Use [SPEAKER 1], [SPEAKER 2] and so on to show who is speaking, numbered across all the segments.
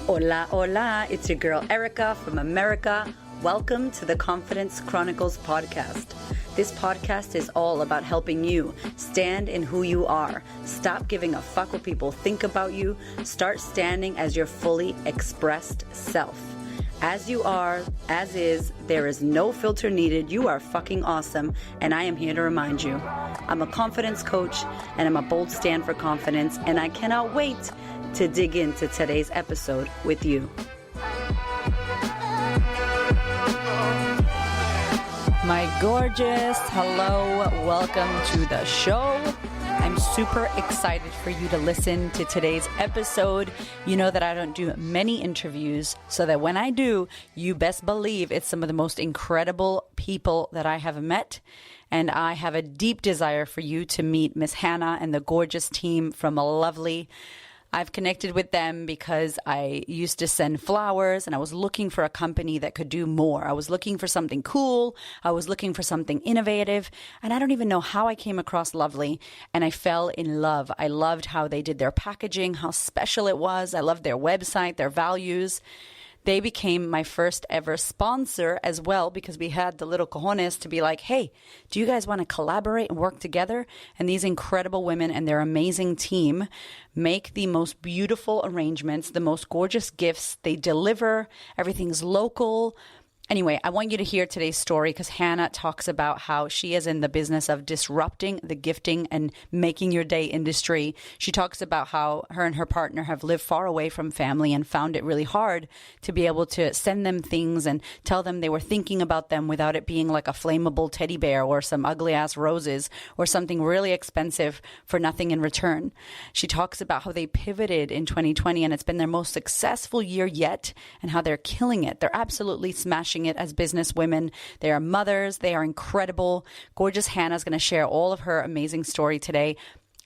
[SPEAKER 1] Hola, hola, it's your girl Erica from America. Welcome to the Confidence Chronicles podcast. This podcast is all about helping you stand in who you are. Stop giving a fuck what people think about you. Start standing as your fully expressed self. As you are, as is, there is no filter needed. You are fucking awesome, and I am here to remind you. I'm a confidence coach, and I'm a bold stand for confidence, and I cannot wait to dig into today's episode with you. My gorgeous, hello, welcome to the show. I'm super excited for you to listen to today's episode. You know that I don't do many interviews, so that when I do, you best believe it's some of the most incredible people that I have met. And I have a deep desire for you to meet Miss Hannah and the gorgeous team from LVLY. I've connected with them because I used to send flowers and I was looking for a company that could do more. I was looking for something cool. I was looking for something innovative. And I don't even know how I came across LVLY, and I fell in love. I loved how they did their packaging, how special it was. I loved their website, their values. They became my first ever sponsor as well, because we had the little cojones to be like, hey, do you guys want to collaborate and work together? And these incredible women and their amazing team make the most beautiful arrangements, the most gorgeous gifts. They deliver. Everything's local. Anyway, I want you to hear today's story because Hannah talks about how she is in the business of disrupting the gifting and making your day industry. She talks about how her and her partner have lived far away from family and found it really hard to be able to send them things and tell them they were thinking about them without it being like a flammable teddy bear or some ugly ass roses or something really expensive for nothing in return. She talks about how they pivoted in 2020 and it's been their most successful year yet, and how they're killing it. They're absolutely smashing it as business women. They are mothers. They are incredible. Gorgeous Hannah's going to share all of her amazing story today.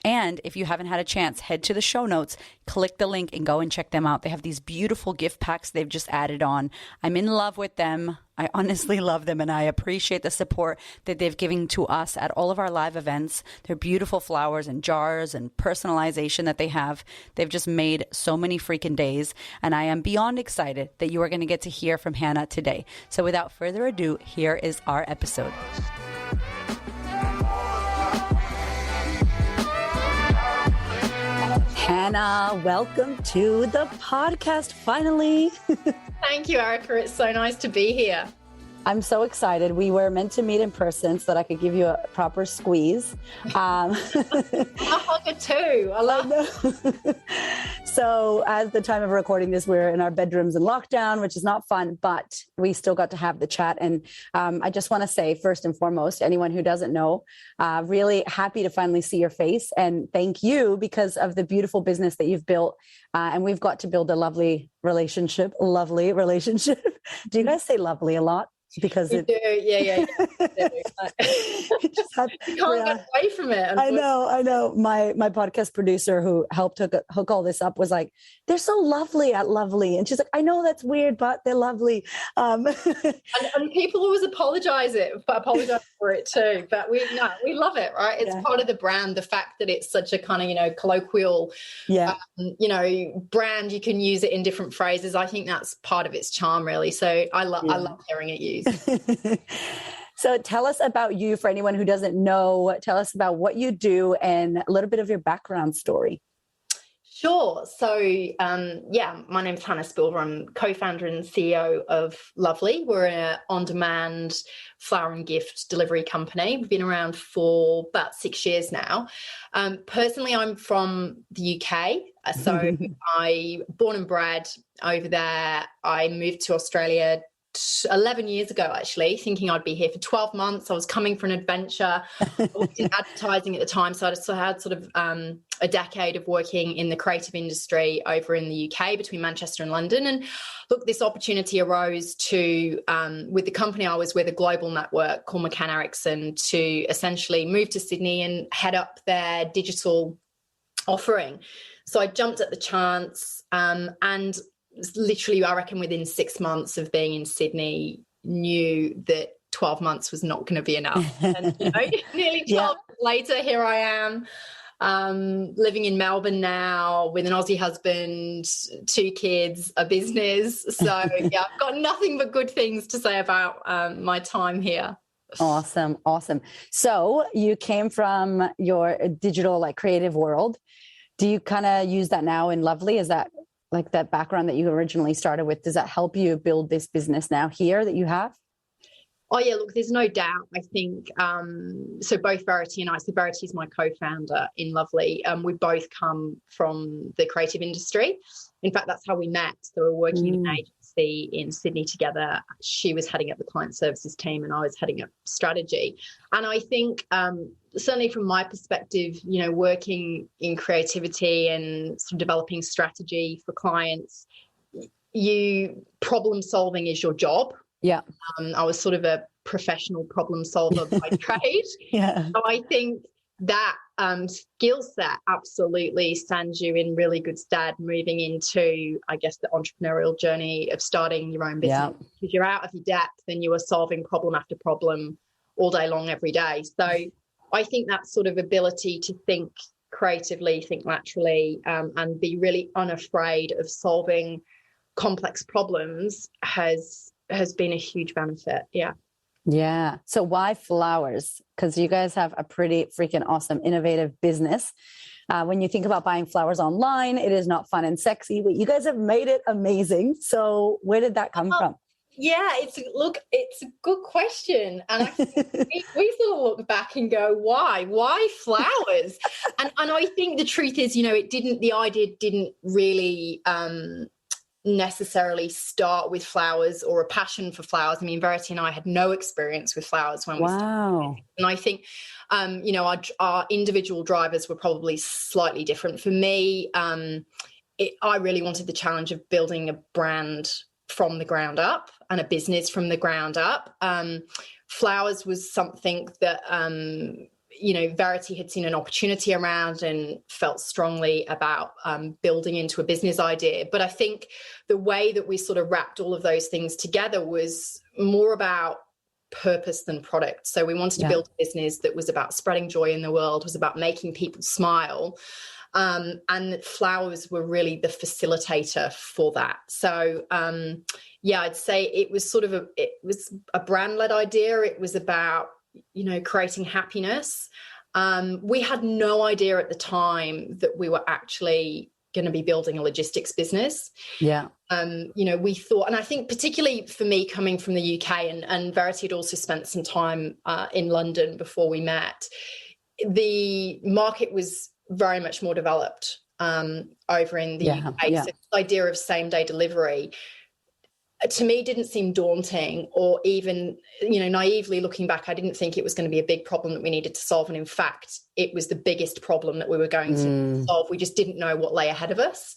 [SPEAKER 1] And if you haven't had a chance, head to the show notes, click the link and go and check them out. They have these beautiful gift packs they've just added on. I'm in love with them. I honestly love them, and I appreciate the support that they've given to us at all of our live events. They're beautiful flowers and jars and personalization that they have. They've just made so many freaking days, and I am beyond excited that you are going to get to hear from Hannah today. So without further ado, here is our episode. Hannah, welcome to the podcast, finally.
[SPEAKER 2] Thank you, Erica. It's so nice to be here.
[SPEAKER 1] I'm so excited. We were meant to meet in person so that I could give you a proper squeeze.
[SPEAKER 2] A hugger too. I love
[SPEAKER 1] it. So at the time of recording this, we're in our bedrooms in lockdown, which is not fun, but we still got to have the chat. And I just want to say, first and foremost, anyone who doesn't know, really happy to finally see your face. And thank you because of the beautiful business that you've built. And we've got to build a lovely relationship. Do you guys say lovely a lot? Because
[SPEAKER 2] you do. Yeah.
[SPEAKER 1] It just had,
[SPEAKER 2] you can't get away from it.
[SPEAKER 1] I know. My podcast producer who helped hook all this up was like, they're so lovely at LVLY. And she's like, I know that's weird, but they're lovely.
[SPEAKER 2] And people always apologize for it too. But we love it, right? It's part of the brand. The fact that it's such a kind of, colloquial, brand, you can use it in different phrases. I think that's part of its charm, really. So I love hearing it used.
[SPEAKER 1] So tell us about you, for anyone who doesn't know. Tell us about what you do and a little bit of your background story.
[SPEAKER 2] Sure. So, my name is Hannah Spilva. I'm co-founder and CEO of LVLY. We're an on-demand flower and gift delivery company. We've been around for about 6 years now. Personally, I'm from the UK. So I born and bred over there. I moved to Australia 11 years ago, actually, thinking I'd be here for 12 months. I was coming for an adventure. I worked in advertising at the time, so I had sort of a decade of working in the creative industry over in the UK between Manchester and London. And look, this opportunity arose to, with the company I was with, a global network called McCann Erickson, to essentially move to Sydney and head up their digital offering. So I jumped at the chance, and literally, I reckon within 6 months of being in Sydney, knew that 12 months was not going to be enough. And nearly 12 months later, here I am. living in Melbourne now with an Aussie husband, 2 kids, a business. So yeah, I've got nothing but good things to say about my time here.
[SPEAKER 1] Awesome. So you came from your digital, like creative world. Do you kind of use that now in Lovely? Is that like that background that you originally started with? Does that help you build this business now here that you have?
[SPEAKER 2] Oh yeah, look, there's no doubt. I think so. Both Verity and I. So Verity is my co-founder in Lovely. We both come from the creative industry. In fact, that's how we met. So we're working in an agency in Sydney together. She was heading up the client services team, and I was heading up strategy. And I think certainly from my perspective, you know, working in creativity and sort of developing strategy for clients, problem solving is your job.
[SPEAKER 1] Yeah.
[SPEAKER 2] I was sort of a professional problem solver by trade.
[SPEAKER 1] Yeah.
[SPEAKER 2] So I think that skill set absolutely stands you in really good stead moving into, I guess, the entrepreneurial journey of starting your own business. Yeah. Because you're out of your depth and you are solving problem after problem all day long, every day. So I think that sort of ability to think creatively, think laterally, and be really unafraid of solving complex problems has been a huge benefit. Yeah.
[SPEAKER 1] So why flowers? Because you guys have a pretty freaking awesome, innovative business. When you think about buying flowers online, it is not fun and sexy, but you guys have made it amazing. So where did that come from?
[SPEAKER 2] Yeah, it's a good question. And I think we sort of look back and go, why flowers? and I think the truth is, you know, the idea didn't really necessarily start with flowers or a passion for flowers. I mean, Verity and I had no experience with flowers when we started. And I think, you know, our individual drivers were probably slightly different. For me, I really wanted the challenge of building a brand from the ground up and a business from the ground up. Flowers was something that, you know, Verity had seen an opportunity around and felt strongly about building into a business idea. But I think the way that we sort of wrapped all of those things together was more about purpose than product. So we wanted to build a business that was about spreading joy in the world, was about making people smile. And flowers were really the facilitator for that. So, I'd say it was a brand-led idea. It was about, you know, creating happiness. We had no idea at the time that we were actually going to be building a logistics business. Yeah. You know, we thought, and I think particularly for me coming from the UK, and Verity had also spent some time in London before we met, the market was very much more developed over in the UK. So the idea of same-day delivery to me didn't seem daunting, or even, you know, naively looking back, I didn't think it was going to be a big problem that we needed to solve. And in fact, it was the biggest problem that we were going to solve. We just didn't know what lay ahead of us.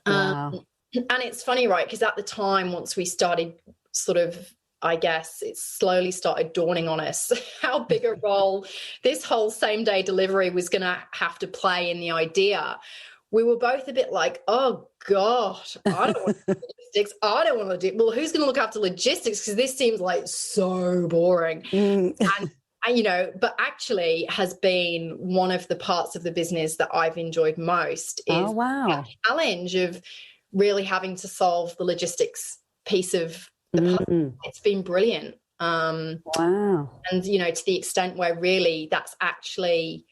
[SPEAKER 2] Wow. And it's funny, right? Because at the time, once we started sort of, I guess it slowly started dawning on us how big a role this whole same day delivery was going to have to play in the idea. We were both a bit like, oh gosh, I don't want to do logistics. I don't want to do, well, who's going to look after logistics? Because this seems like so boring. And, you know, but actually has been one of the parts of the business that I've enjoyed most is the challenge of really having to solve the logistics piece of the puzzle. It's been brilliant. And, you know, to the extent where really that's actually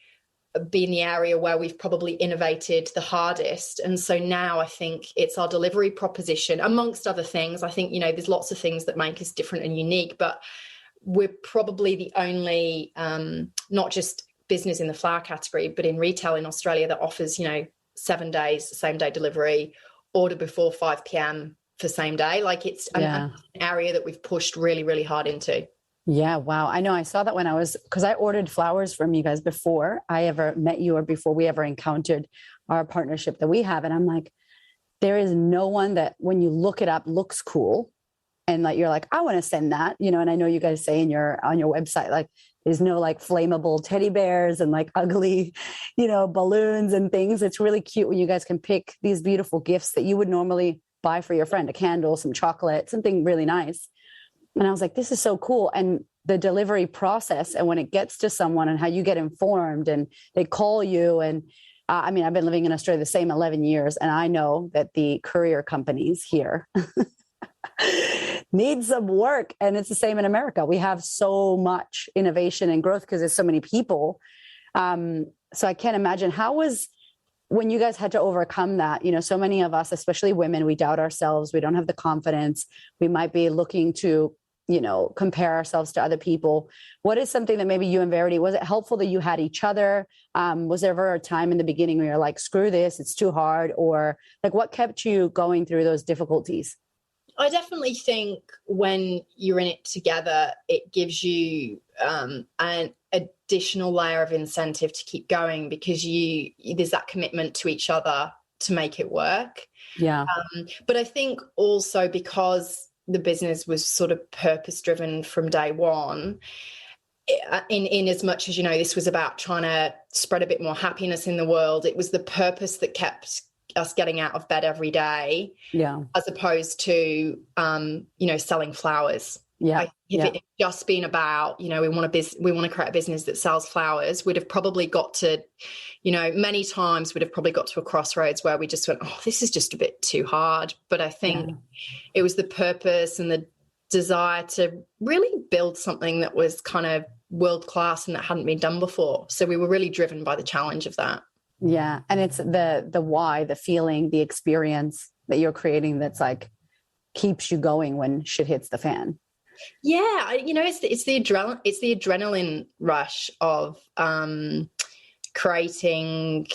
[SPEAKER 2] been the area where we've probably innovated the hardest. And so now I think it's our delivery proposition, amongst other things. I think, you know, there's lots of things that make us different and unique, but we're probably the only, not just business in the flower category, but in retail in Australia that offers, you know, 7 days, same day delivery, order before 5 p.m. for same day. Like it's an area that we've pushed really, really hard into.
[SPEAKER 1] Yeah. Wow. I know. I saw that when because I ordered flowers from you guys before I ever met you or before we ever encountered our partnership that we have. And I'm like, there is no one that when you look it up looks cool. And like, you're like, I want to send that, you know, and I know you guys say on your website, like there's no like flammable teddy bears and like ugly, you know, balloons and things. It's really cute when you guys can pick these beautiful gifts that you would normally buy for your friend, a candle, some chocolate, something really nice. And I was like, this is so cool. And the delivery process, and when it gets to someone and how you get informed and they call you. And I mean, I've been living in Australia the same 11 years. And I know that the courier companies here need some work. And it's the same in America. We have so much innovation and growth because there's so many people. So I can't imagine when you guys had to overcome that. So many of us, especially women, we doubt ourselves. We don't have the confidence. We might be looking to, compare ourselves to other people. What is something that maybe you and Verity, was it helpful that you had each other? Was there ever a time in the beginning where you're like, screw this, it's too hard? Or like, what kept you going through those difficulties?
[SPEAKER 2] I definitely think when you're in it together, it gives you an additional layer of incentive to keep going, because there's that commitment to each other to make it work.
[SPEAKER 1] Yeah.
[SPEAKER 2] But I think also because the business was sort of purpose driven from day one, in as much as, this was about trying to spread a bit more happiness in the world, it was the purpose that kept us getting out of bed every day, as opposed to selling flowers. If it had just been about, we want to create a business that sells flowers, we'd have probably got to, many times we'd have probably got to a crossroads where we just went, oh, this is just a bit too hard. But I think it was the purpose and the desire to really build something that was kind of world class and that hadn't been done before. So we were really driven by the challenge of that.
[SPEAKER 1] Yeah. And it's the why, the feeling, the experience that you're creating that's like keeps you going when shit hits the fan.
[SPEAKER 2] Yeah. It's the adrenaline rush of creating,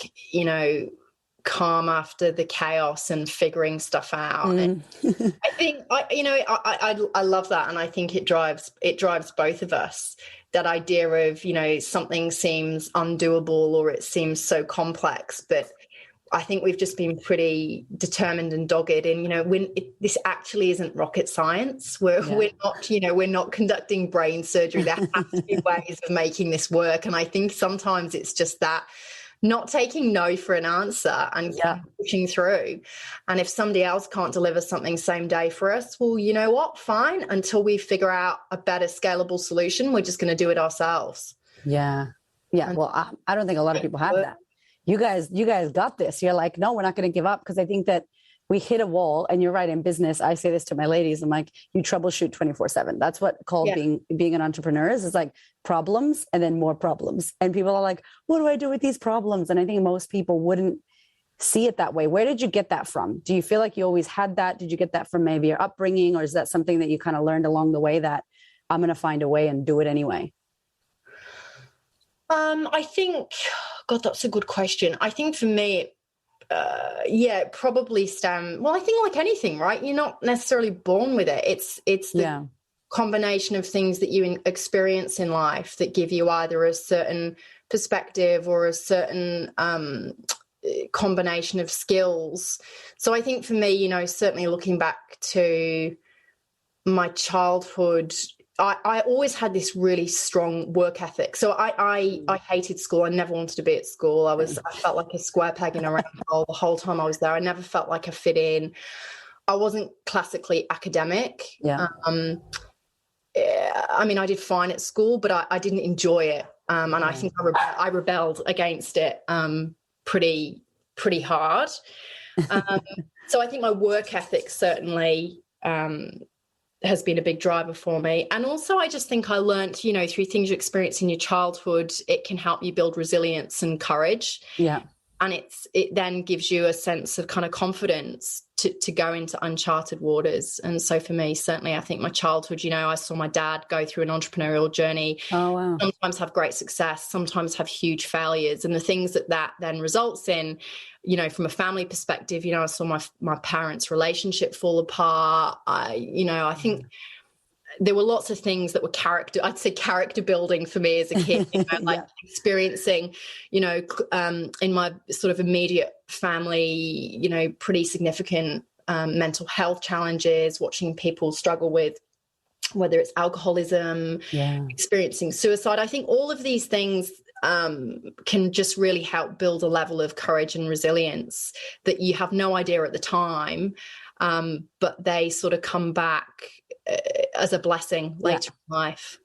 [SPEAKER 2] calm after the chaos and figuring stuff out. And I think I love that. And I think it drives both of us. That idea of, something seems undoable or it seems so complex, but I think we've just been pretty determined and dogged. And, this actually isn't rocket science. We're not conducting brain surgery. There has to be ways of making this work. And I think sometimes it's just that not taking no for an answer and pushing through. And if somebody else can't deliver something same day for us, well, you know what? Fine. Until we figure out a better scalable solution, we're just going to do it ourselves.
[SPEAKER 1] Yeah. Yeah. Well, I don't think a lot of people have that. You guys got this. You're like, no, we're not going to give up, because I think that we hit a wall. And you're right, in business, I say this to my ladies. I'm like, you troubleshoot 24/7. That's what being an entrepreneur is. It's like problems and then more problems. And people are like, what do I do with these problems? And I think most people wouldn't see it that way. Where did you get that from? Do you feel like you always had that? Did you get that from maybe your upbringing? Or is that something that you kind of learned along the way that I'm going to find a way and do it anyway?
[SPEAKER 2] I think, God, that's a good question. I think for me, it probably I think like anything, right? You're not necessarily born with it. It's the combination of things that you experience in life that give you either a certain perspective or a certain combination of skills. So I think for me, certainly looking back to my childhood, I always had this really strong work ethic. So I hated school. I never wanted to be at school. I felt like a square peg in a round hole the whole time I was there. I never felt like I fit in. I wasn't classically academic. Yeah. I mean, I did fine at school, but I didn't enjoy it. And I think I rebelled against it pretty hard. So I think my work ethic certainly has been a big driver for me. And also I just think I learned, through things you experience in your childhood, it can help you build resilience and courage. Yeah. And it then gives you a sense of kind of confidence to go into uncharted waters. And so for me, certainly I think my childhood, I saw my dad go through an entrepreneurial journey. Oh, wow. Sometimes have great success, sometimes have huge failures. And the things that then results in, from a family perspective, I saw my parents' relationship fall apart. I think there were lots of things that were character building for me as a kid, experiencing, in my sort of immediate family, pretty significant mental health challenges, watching people struggle with whether it's alcoholism, experiencing suicide. I think all of these things can just really help build a level of courage and resilience that you have no idea at the time, but they sort of come back as a blessing later in life.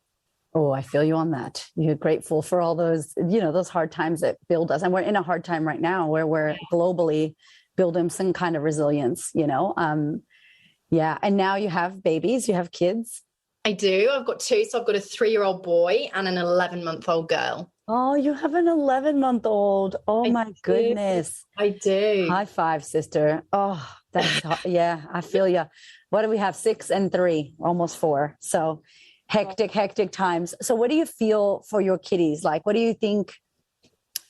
[SPEAKER 1] Oh, I feel you on that. You're grateful for all those, those hard times that build us. And we're in a hard time right now where we're globally building some kind of resilience, And now you have babies, you have kids.
[SPEAKER 2] I do. I've got two. So I've got a 3-year-old boy and an 11-month-old girl.
[SPEAKER 1] Oh, you have an 11-month-old. Oh, my goodness.
[SPEAKER 2] I do.
[SPEAKER 1] High five, sister. Oh, that's, I feel you. What do we have? 6 and 3, almost 4. So hectic times. So what do you feel for your kiddies? Like, what do you think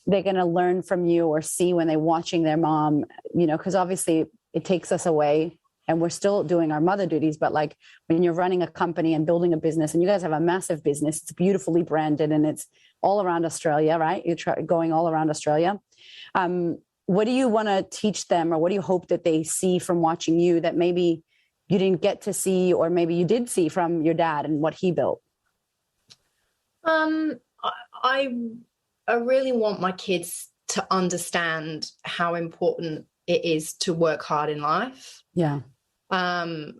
[SPEAKER 1] they're going to learn from you or see when they're watching their mom? Because obviously it takes us away and we're still doing our mother duties. But like when you're running a company and building a business, and you guys have a massive business, it's beautifully branded and it's all around Australia, right? You're going all around Australia. What do you want to teach them, or what do you hope that they see from watching you that maybe you didn't get to see, or maybe you did see from your dad and what he built?
[SPEAKER 2] I really want my kids to understand how important it is to work hard in life.
[SPEAKER 1] Yeah.
[SPEAKER 2] Over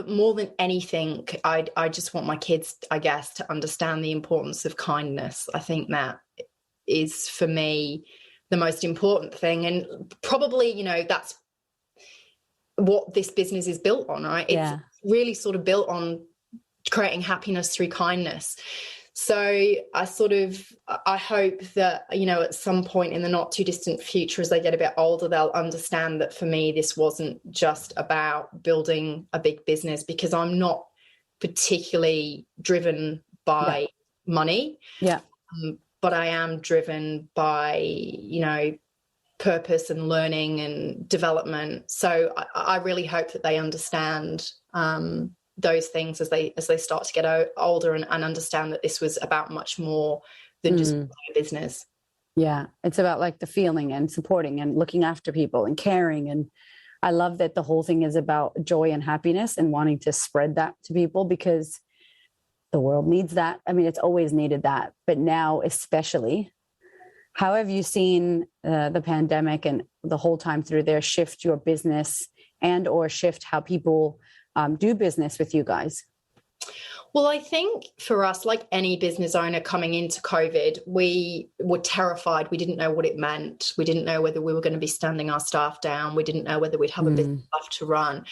[SPEAKER 2] more than anything, I just want my kids, I guess, to understand the importance of kindness. I think that is, for me, the most important thing. And probably, that's what this business is built on, right? It's really sort of built on creating happiness through kindness. So I hope that, at some point in the not too distant future, as they get a bit older, they'll understand that for me, this wasn't just about building a big business, because I'm not particularly driven by money. Yeah. But I am driven by, purpose and learning and development. So I really hope that they understand those things as they start to get older and understand that this was about much more than just a business.
[SPEAKER 1] Yeah, it's about like the feeling and supporting and looking after people and caring. And I love that the whole thing is about joy and happiness and wanting to spread that to people, because the world needs that. I mean, it's always needed that, but now especially. How have you seen the pandemic and the whole time through there shift your business and or shift how people do business with you guys?
[SPEAKER 2] Well, I think for us, like any business owner coming into COVID, we were terrified. We didn't know what it meant. We didn't know whether we were going to be standing our staff down. We didn't know whether we'd have a business left to run.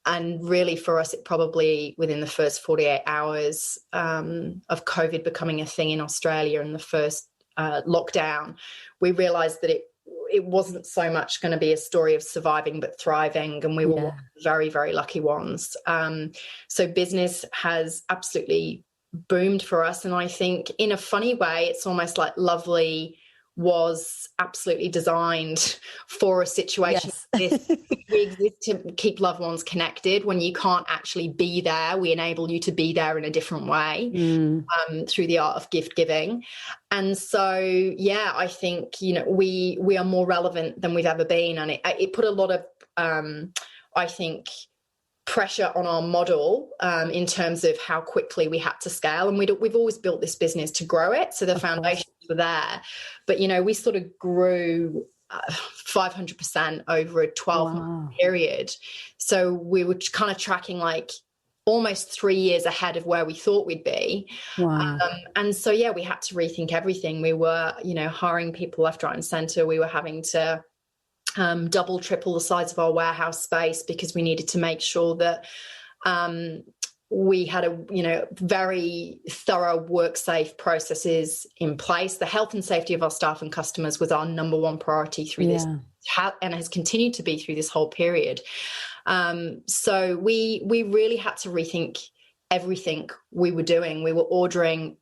[SPEAKER 2] And really for us, it probably within the first 48 hours of COVID becoming a thing in Australia and the first lockdown, we realized that it wasn't so much going to be a story of surviving but thriving, and we were one of the very, very lucky ones. So business has absolutely boomed for us, and I think in a funny way it's almost like Lovely was absolutely designed for a situation like this. We exist to keep loved ones connected. When you can't actually be there, we enable you to be there in a different way through the art of gift giving. And so, I think, we are more relevant than we've ever been. And it put a lot of, I think, pressure on our model in terms of how quickly we had to scale. And we've always built this business to grow it. So the foundations were there. But, we sort of grew 500% over a 12-month period. So we were kind of tracking like almost 3 years ahead of where we thought we'd be. And so, we had to rethink everything. We were, hiring people left, right and center. We were having to double, triple the size of our warehouse space because we needed to make sure that we had very thorough work safe processes in place. The health and safety of our staff and customers was our number one priority through this, and has continued to be through this whole period. So we really had to rethink everything we were doing. We were ordering,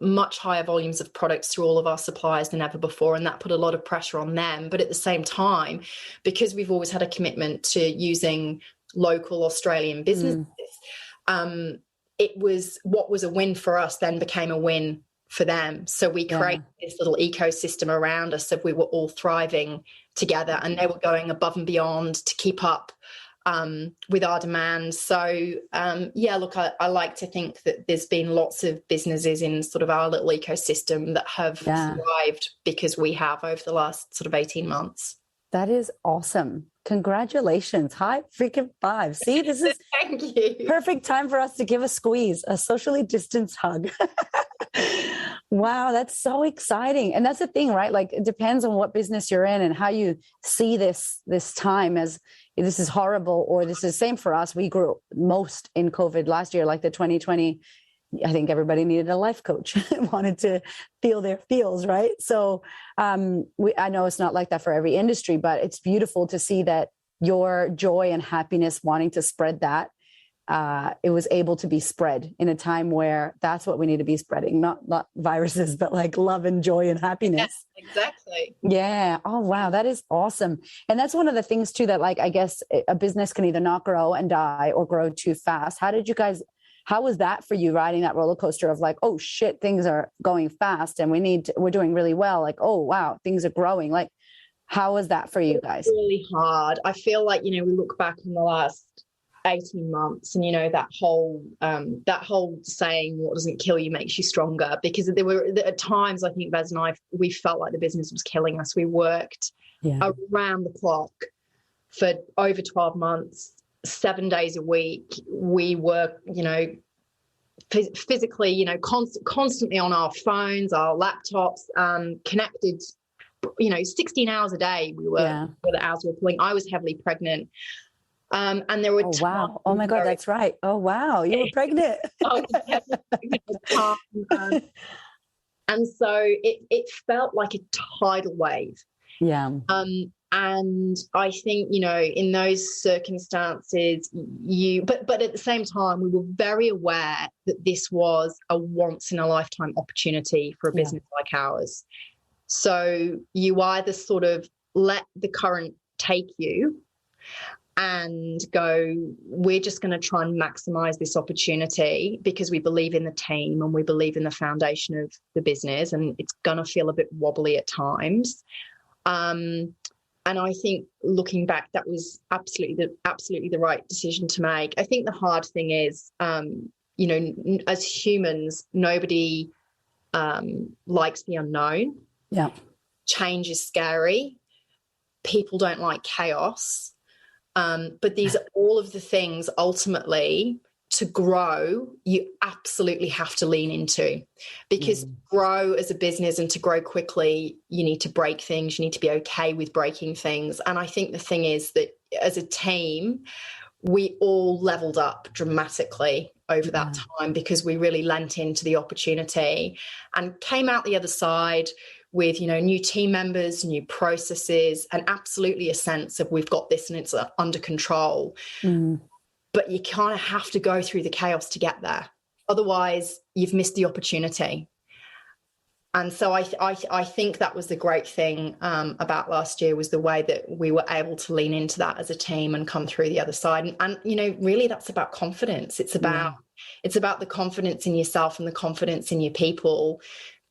[SPEAKER 2] much higher volumes of products through all of our suppliers than ever before, and that put a lot of pressure on them. But at the same time, because we've always had a commitment to using local Australian businesses, it was what was a win for us then became a win for them. So we created this little ecosystem around us, so we were all thriving together, and they were going above and beyond to keep up with our demand. So, look, I like to think that there's been lots of businesses in sort of our little ecosystem that have thrived because we have over the last sort of 18 months.
[SPEAKER 1] That is awesome. Congratulations. High freaking five. See, this is
[SPEAKER 2] Thank you.
[SPEAKER 1] Perfect time for us to give a squeeze, a socially distanced hug. Wow, that's so exciting. And that's the thing, right? Like, it depends on what business you're in and how you see this time as this is horrible or this is same for us. We grew most in COVID last year, like the 2020. I think everybody needed a life coach, wanted to feel their feels, right? So I know it's not like that for every industry, but it's beautiful to see that your joy and happiness wanting to spread that, it was able to be spread in a time where that's what we need to be spreading, not viruses, but like love and joy and happiness.
[SPEAKER 2] Yes, exactly.
[SPEAKER 1] Yeah. Oh, wow. That is awesome. And that's one of the things too, that like, I guess a business can either not grow and die or grow too fast. How was that for you, riding that roller coaster of like, oh shit, things are going fast and we're doing really well. Like, oh, wow, things are growing. Like, how was that for you guys?
[SPEAKER 2] Really hard. I feel like, we look back in the last 18 months and, that whole saying, what doesn't kill you makes you stronger, because there were at times, I think Baz and I, we felt like the business was killing us. We worked around the clock for over 12 months. 7 days a week. We were, physically, constantly on our phones, our laptops, connected, 16 hours a day. We were, the hours we were pulling. I was heavily pregnant. And there were
[SPEAKER 1] wow. Oh my God, that's right. Oh wow, you were pregnant.
[SPEAKER 2] And so it felt like a tidal wave.
[SPEAKER 1] Yeah.
[SPEAKER 2] And I think, in those circumstances, but at the same time, we were very aware that this was a once in a lifetime opportunity for a business like ours. So you either sort of let the current take you and go, we're just going to try and maximize this opportunity because we believe in the team and we believe in the foundation of the business, and it's going to feel a bit wobbly at times. And I think looking back, that was absolutely the right decision to make. I think the hard thing is, as humans, nobody likes the unknown.
[SPEAKER 1] Yeah.
[SPEAKER 2] Change is scary. People don't like chaos. But these are all of the things ultimately to grow, you absolutely have to lean into, because to grow as a business and to grow quickly, you need to break things. You need to be okay with breaking things. And I think the thing is that as a team, we all leveled up dramatically over that time because we really lent into the opportunity and came out the other side with, new team members, new processes, and absolutely a sense of we've got this and it's under control. But you kind of have to go through the chaos to get there. Otherwise, you've missed the opportunity. And so I think that was the great thing about last year, was the way that we were able to lean into that as a team and come through the other side. And really that's about confidence. It's about the confidence in yourself and the confidence in your people,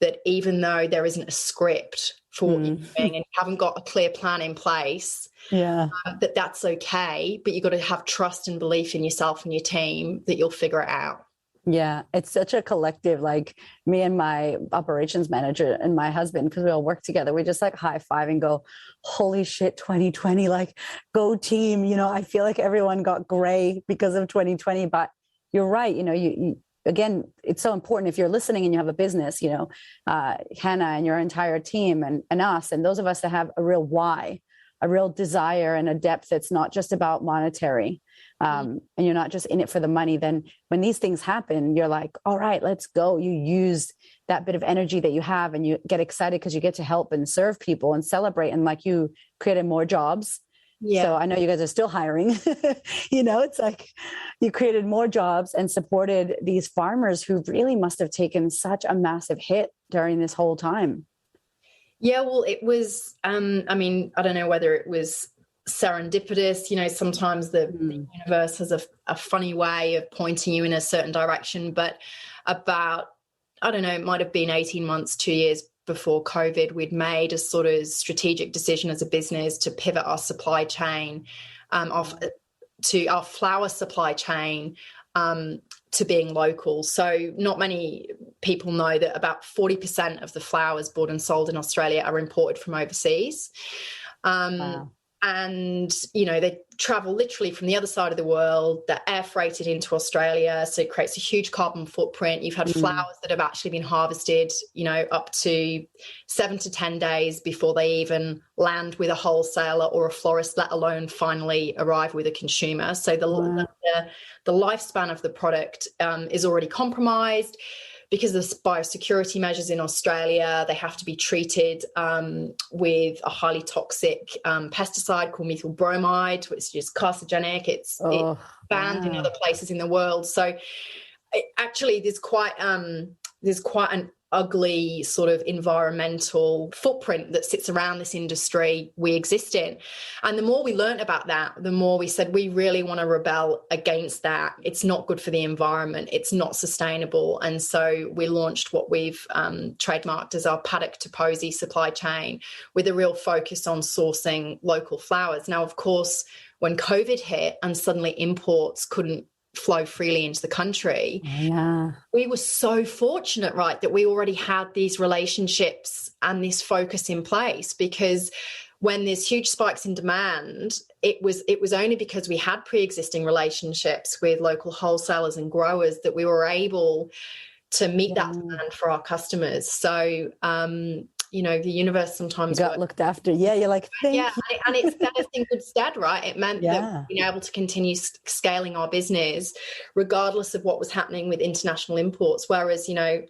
[SPEAKER 2] that even though there isn't a script for what you're doing and you haven't got a clear plan in place, that's okay. But you've got to have trust and belief in yourself and your team that you'll figure it out.
[SPEAKER 1] Yeah, it's such a collective, like me and my operations manager and my husband, because we all work together, we just like high five and go, holy shit, 2020, like go team. I feel like everyone got gray because of 2020, but you're right. You again, it's so important if you're listening and you have a business, Hannah and your entire team and us, and those of us that have a real why, a real desire and a depth that's not just about monetary. And you're not just in it for the money. Then when these things happen, you're like, all right, let's go. You use that bit of energy that you have and you get excited because you get to help and serve people and celebrate. And like, you created more jobs. Yeah. So I know you guys are still hiring, it's like you created more jobs and supported these farmers who really must have taken such a massive hit during this whole time.
[SPEAKER 2] Yeah, well, it was, I don't know whether it was serendipitous, sometimes the universe has a funny way of pointing you in a certain direction, but about, I don't know, it might have been 18 months, 2 years before COVID, we'd made a sort of strategic decision as a business to pivot our supply chain off to our flower supply chain to being local. So not many people know that about 40% of the flowers bought and sold in Australia are imported from overseas.
[SPEAKER 1] Wow.
[SPEAKER 2] And, you know, they travel literally from the other side of the world. They're air freighted into Australia. So it creates a huge carbon footprint. You've had flowers that have actually been harvested, you know, up to 7 to 10 days before they even land with a wholesaler or a florist, let alone finally arrive with a consumer. So the lifespan of the product is already compromised. Because of the biosecurity measures in Australia, they have to be treated with a highly toxic pesticide called methyl bromide, which is carcinogenic. It's banned in other places in the world. So actually, there's quite an ugly sort of environmental footprint that sits around this industry we exist in. And the more we learned about that, the more we said we really want to rebel against that. It's not good for the environment. It's not sustainable. And so we launched what we've trademarked as our paddock to posy supply chain, with a real focus on sourcing local flowers. Now, of course, when COVID hit and suddenly imports couldn't flow freely into the country, we were so fortunate, right, that we already had these relationships and this focus in place, because when there's huge spikes in demand, it was only because we had pre-existing relationships with local wholesalers and growers that we were able to meet that demand for our customers. So you know, the universe sometimes
[SPEAKER 1] got looked after. Yeah, you're like, thank you.
[SPEAKER 2] And it set us in good stead, right? It meant that we've been able to continue scaling our business regardless of what was happening with international imports. Whereas, you know,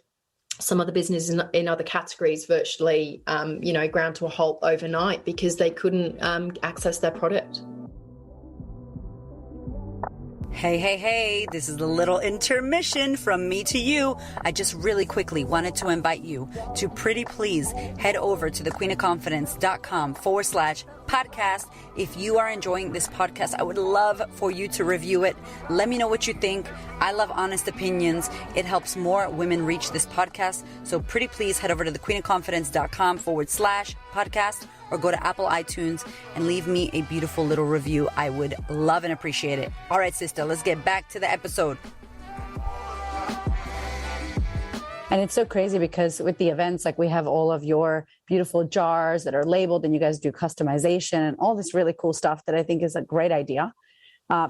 [SPEAKER 2] some of the business in other categories virtually, you know, ground to a halt overnight because they couldn't access their product.
[SPEAKER 1] Hey, this is a little intermission from me to you. I just really quickly wanted to invite you to pretty please head over to thequeenofconfidence.com/podcast. If you are enjoying this podcast, I would love for you to review it. Let me know what you think. I love honest opinions. It helps more women reach this podcast. So pretty please head over to thequeenofconfidence.com/podcast, or go to Apple iTunes and leave me a beautiful little review. I would love and appreciate it. All right, sister, let's get back to the episode. And it's so crazy because with the events, like we have all of your beautiful jars that are labeled, and you guys do customization and all this really cool stuff that I think is a great idea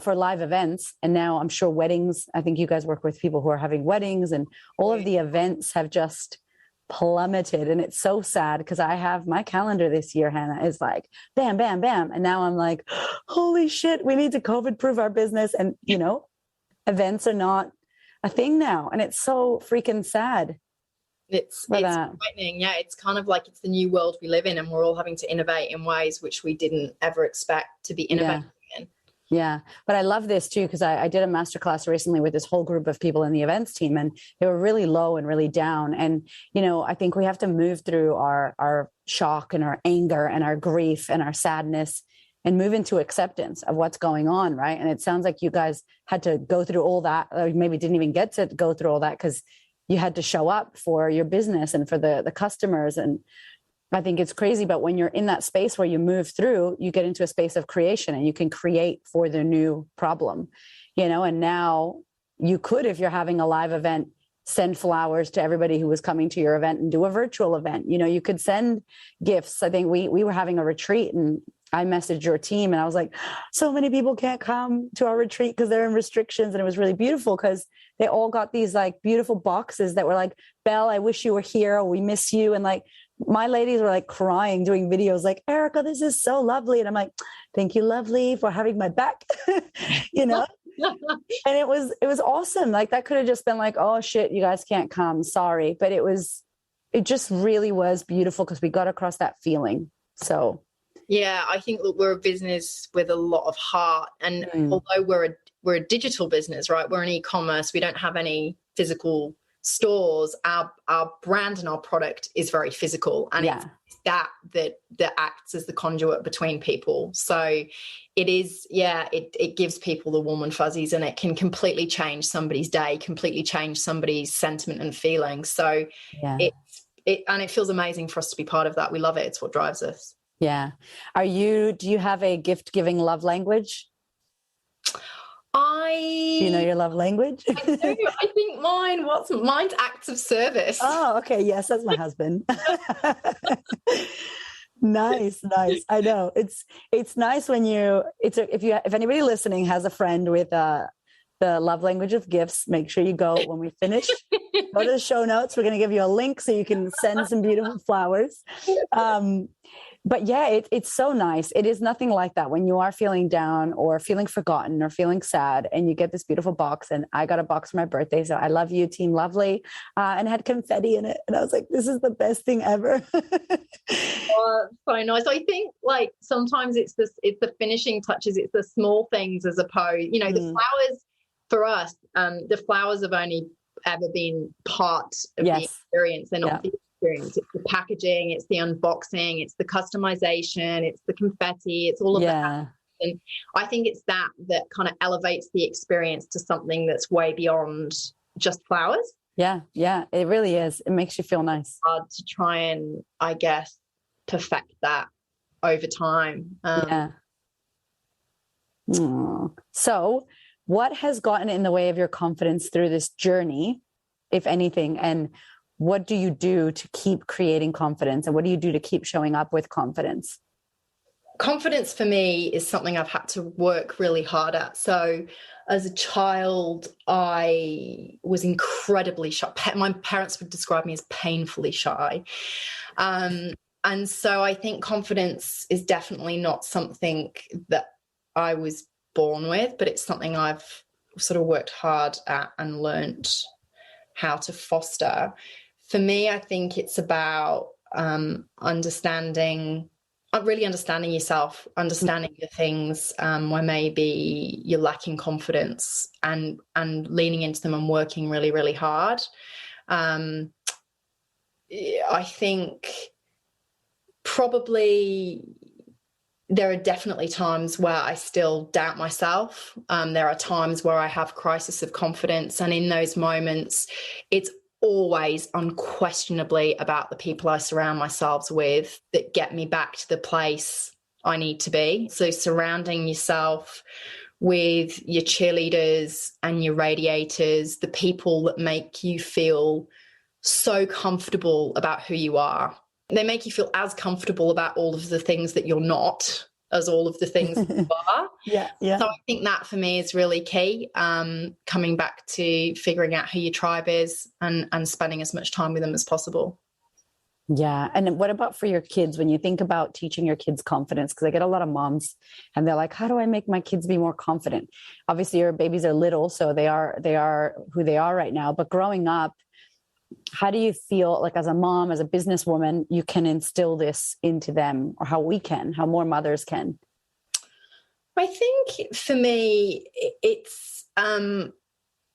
[SPEAKER 1] for live events. And now I'm sure weddings, I think you guys work with people who are having weddings, and all of the events have just plummeted. And it's so sad because I have my calendar this year, Hannah, is like bam, bam, bam. And now I'm like, holy shit, we need to COVID proof our business. And, you know, events are not a thing now. And it's so freaking sad.
[SPEAKER 2] It's frightening. Yeah, it's kind of like it's the new world we live in, and we're all having to innovate in ways which we didn't ever expect to be innovating in.
[SPEAKER 1] Yeah. But I love this too, because I did a masterclass recently with this whole group of people in the events team, and they were really low and really down. And, you know, I think we have to move through our shock and our anger and our grief and our sadness and move into acceptance of what's going on. Right. And it sounds like you guys had to go through all that, or maybe didn't even get to go through all that because you had to show up for your business and for the customers. And I think it's crazy, but when you're in that space where you move through, you get into a space of creation, and you can create for the new problem, you know. And now you could, if you're having a live event, send flowers to everybody who was coming to your event and do a virtual event. You know, you could send gifts. I think we were having a retreat, and I messaged your team and I was like, so many people can't come to our retreat because they're in restrictions. And it was really beautiful because they all got these like beautiful boxes that were like, Belle, I wish you were here. Or, we miss you. And like, my ladies were like crying, doing videos like, Erica, this is so lovely. And I'm like, thank you, lovely, for having my back, you know? And it was awesome. Like, that could have just been like, oh shit, you guys can't come. Sorry. But it just really was beautiful because we got across that feeling. So.
[SPEAKER 2] Yeah, I think, look, we're a business with a lot of heart. And although we're a digital business, right? We're an e-commerce. We don't have any physical stores. Our brand and our product is very physical, and it's that acts as the conduit between people. So it is, it gives people the warm and fuzzies, and it can completely change somebody's day, completely change somebody's sentiment and feelings. So it feels amazing for us to be part of that. We love it. It's what drives us.
[SPEAKER 1] Yeah. Do you have a gift giving love language? Do you know your love language?
[SPEAKER 2] I do. I think mine's acts of service.
[SPEAKER 1] Oh, okay. Yes, that's my husband. Nice. I know. It's nice when if anybody listening has a friend with the love language of gifts, make sure you go when we finish. Go to the show notes. We're going to give you a link so you can send some beautiful flowers. But yeah, it's so nice. It is nothing like that when you are feeling down or feeling forgotten or feeling sad and you get this beautiful box. And I got a box for my birthday. So I love you, Team Lovely, and it had confetti in it. And I was like, this is the best thing ever.
[SPEAKER 2] So nice. I think like sometimes it's the finishing touches. It's the small things as opposed, the flowers for us, the flowers have only ever been part of the experience. They're not the experience. It's the packaging, it's the unboxing, it's the customization, it's the confetti, it's all of that. And I think it's that kind of elevates the experience to something that's way beyond just flowers.
[SPEAKER 1] Yeah, it really is. It makes you feel nice.
[SPEAKER 2] Hard to try and, I guess, perfect that over time.
[SPEAKER 1] So what has gotten in the way of your confidence through this journey, if anything? And what do you do to keep creating confidence? And what do you do to keep showing up with confidence?
[SPEAKER 2] Confidence for me is something I've had to work really hard at. So as a child, I was incredibly shy. My parents would describe me as painfully shy. And so I think confidence is definitely not something that I was born with, but it's something I've sort of worked hard at and learned how to foster. For me, I think it's about understanding yourself, understanding the things where maybe you're lacking confidence and leaning into them and working really, really hard. I think probably there are definitely times where I still doubt myself. There are times where I have crisis of confidence. And in those moments, it's always unquestionably about the people I surround myself with that get me back to the place I need to be. So surrounding yourself with your cheerleaders and your radiators, the people that make you feel so comfortable about who you are. They make you feel as comfortable about all of the things that you're not as all of the things that you are.
[SPEAKER 1] Yeah.
[SPEAKER 2] So I think that for me is really key, coming back to figuring out who your tribe is and spending as much time with them as possible.
[SPEAKER 1] Yeah. And what about for your kids? When you think about teaching your kids confidence, because I get a lot of moms and they're like, how do I make my kids be more confident? Obviously your babies are little, so they are who they are right now. But growing up, how do you feel like as a mom, as a businesswoman, you can instill this into them, or how more mothers can?
[SPEAKER 2] I think for me, it's,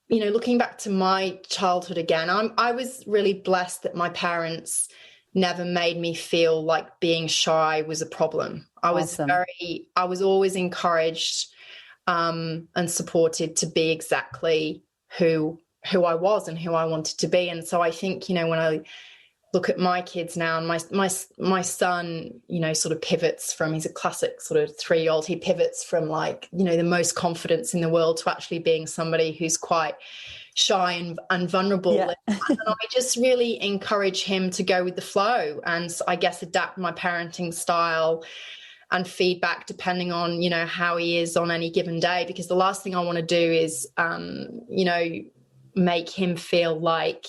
[SPEAKER 2] looking back to my childhood again, I was really blessed that my parents never made me feel like being shy was a problem. I was always encouraged and supported to be exactly who I was and who I wanted to be. And so I think, when I look at my kids now, and my son, sort of pivots from, he's a classic sort of 3-year-old, he pivots from like, the most confidence in the world to actually being somebody who's quite shy and vulnerable.
[SPEAKER 1] Yeah.
[SPEAKER 2] And I just really encourage him to go with the flow and I guess adapt my parenting style and feedback depending on, how he is on any given day, because the last thing I want to do is, make him feel like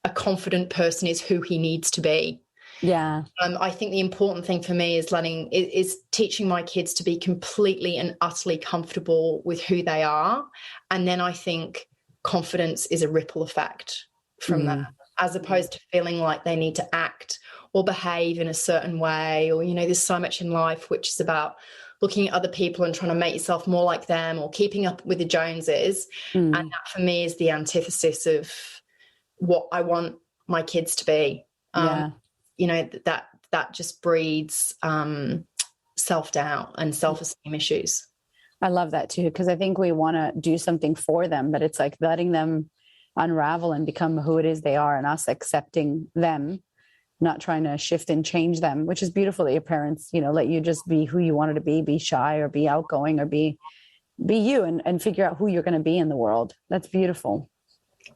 [SPEAKER 2] a confident person is who he needs to be.
[SPEAKER 1] Yeah.
[SPEAKER 2] I think the important thing for me is teaching my kids to be completely and utterly comfortable with who they are. And then I think confidence is a ripple effect from that, as opposed to feeling like they need to act or behave in a certain way, or, there's so much in life which is about looking at other people and trying to make yourself more like them or keeping up with the Joneses. And that for me is the antithesis of what I want my kids to be. That just breeds self-doubt and self-esteem issues.
[SPEAKER 1] I love that too, because I think we want to do something for them, but it's like letting them unravel and become who it is they are, and us accepting them, not trying to shift and change them, which is beautiful that your parents, let you just be who you wanted to be shy or be outgoing or be be you and figure out who you're going to be in the world. That's beautiful.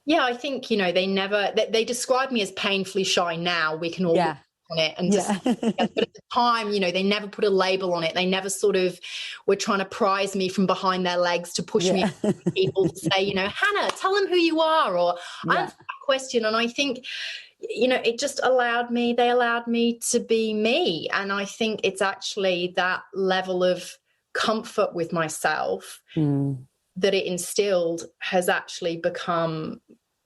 [SPEAKER 2] Yeah, I think, they describe me as painfully shy now. We can all look on it and just, but at the time, they never put a label on it. They never sort of were trying to prise me from behind their legs to push me to people to say, Hannah, tell them who you are, or answer that question. And I think, it just they allowed me to be me. And I think it's actually that level of comfort with myself that it instilled has actually become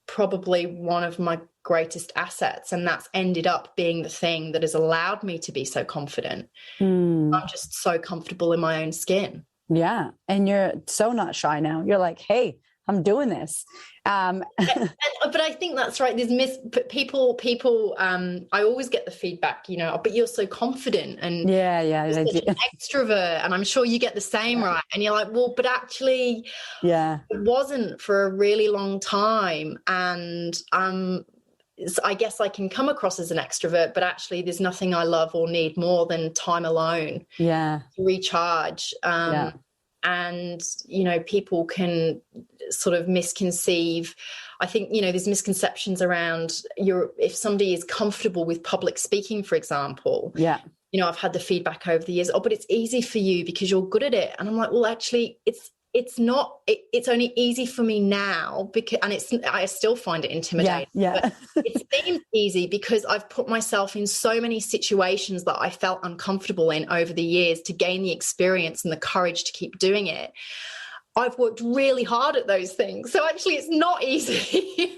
[SPEAKER 2] probably one of my greatest assets. And that's ended up being the thing that has allowed me to be so confident. I'm just so comfortable in my own skin.
[SPEAKER 1] Yeah. And you're so not shy now. You're like, hey, I'm doing this.
[SPEAKER 2] But I think that's right. There's people. I always get the feedback, but you're so confident and you're such an extrovert, and I'm sure you get the same, right? And you're like, well, but actually, it wasn't for a really long time, and I guess I can come across as an extrovert, but actually, there's nothing I love or need more than time alone. To recharge. And, people can sort of misconceive. I think, there's misconceptions around if somebody is comfortable with public speaking, for example. I've had the feedback over the years, but it's easy for you because you're good at it. And I'm like, well, actually, it's not, it's only easy for me now I still find it intimidating. But it seems easy because I've put myself in so many situations that I felt uncomfortable in over the years to gain the experience and the courage to keep doing it. I've worked really hard at those things. So actually it's not easy.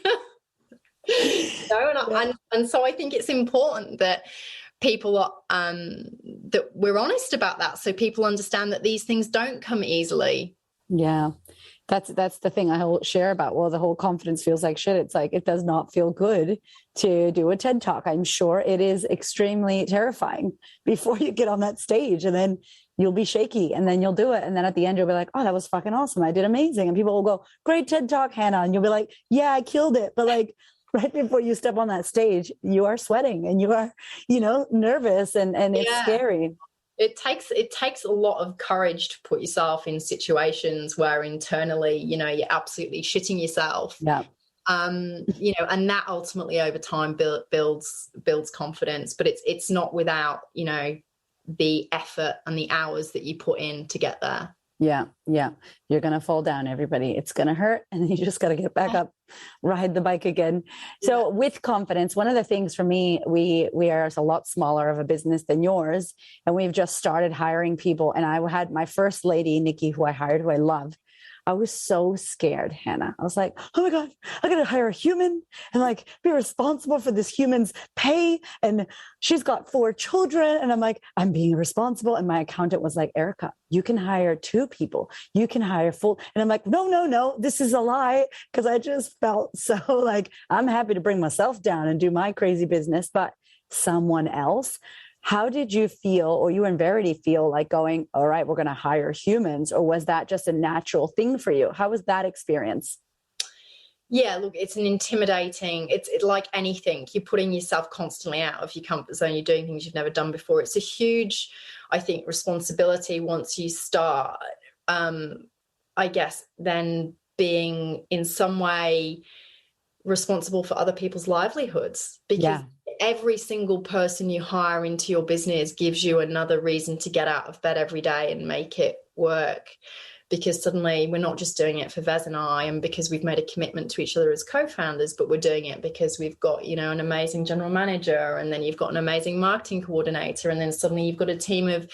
[SPEAKER 2] And so I think it's important that people are, that we're honest about that. So people understand that these things don't come easily.
[SPEAKER 1] Yeah. That's the thing I will share about, well, the whole confidence feels like shit. It's like, it does not feel good to do a TED Talk. I'm sure it is extremely terrifying before you get on that stage, and then you'll be shaky and then you'll do it. And then at the end, you'll be like, oh, that was fucking awesome. I did amazing. And people will go, great TED Talk, Hannah. And you'll be like, yeah, I killed it. But like right before you step on that stage, you are sweating and you are, nervous and it's scary.
[SPEAKER 2] It takes a lot of courage to put yourself in situations where internally, you're absolutely shitting yourself. And that ultimately over time builds confidence, but it's not without, the effort and the hours that you put in to get there.
[SPEAKER 1] Yeah. You're going to fall down, everybody. It's going to hurt. And then you just got to get back up, ride the bike again. So with confidence, one of the things for me, we are a lot smaller of a business than yours. And we've just started hiring people. And I had my first lady, Nikki, who I hired, who I love. I was so scared, Hannah. I was like, oh my God, I got to hire a human and like be responsible for this human's pay. And she's got 4 children. And I'm like, I'm being responsible. And my accountant was like, Erica, you can hire 2 people. You can hire full. And I'm like, no, this is a lie. Cause I just felt so like, I'm happy to bring myself down and do my crazy business, but someone else. How did you feel, or you and Verity feel like going, all right, we're going to hire humans? Or was that just a natural thing for you? How was that experience?
[SPEAKER 2] Yeah, look, it's an intimidating, it's like anything. You're putting yourself constantly out of your comfort zone. You're doing things you've never done before. It's a huge, I think, responsibility once you start, I guess, then being in some way responsible for other people's livelihoods, because every single person you hire into your business gives you another reason to get out of bed every day and make it work, because suddenly we're not just doing it for Vez and I and because we've made a commitment to each other as co-founders, but we're doing it because we've got, an amazing general manager, and then you've got an amazing marketing coordinator, and then suddenly you've got a team of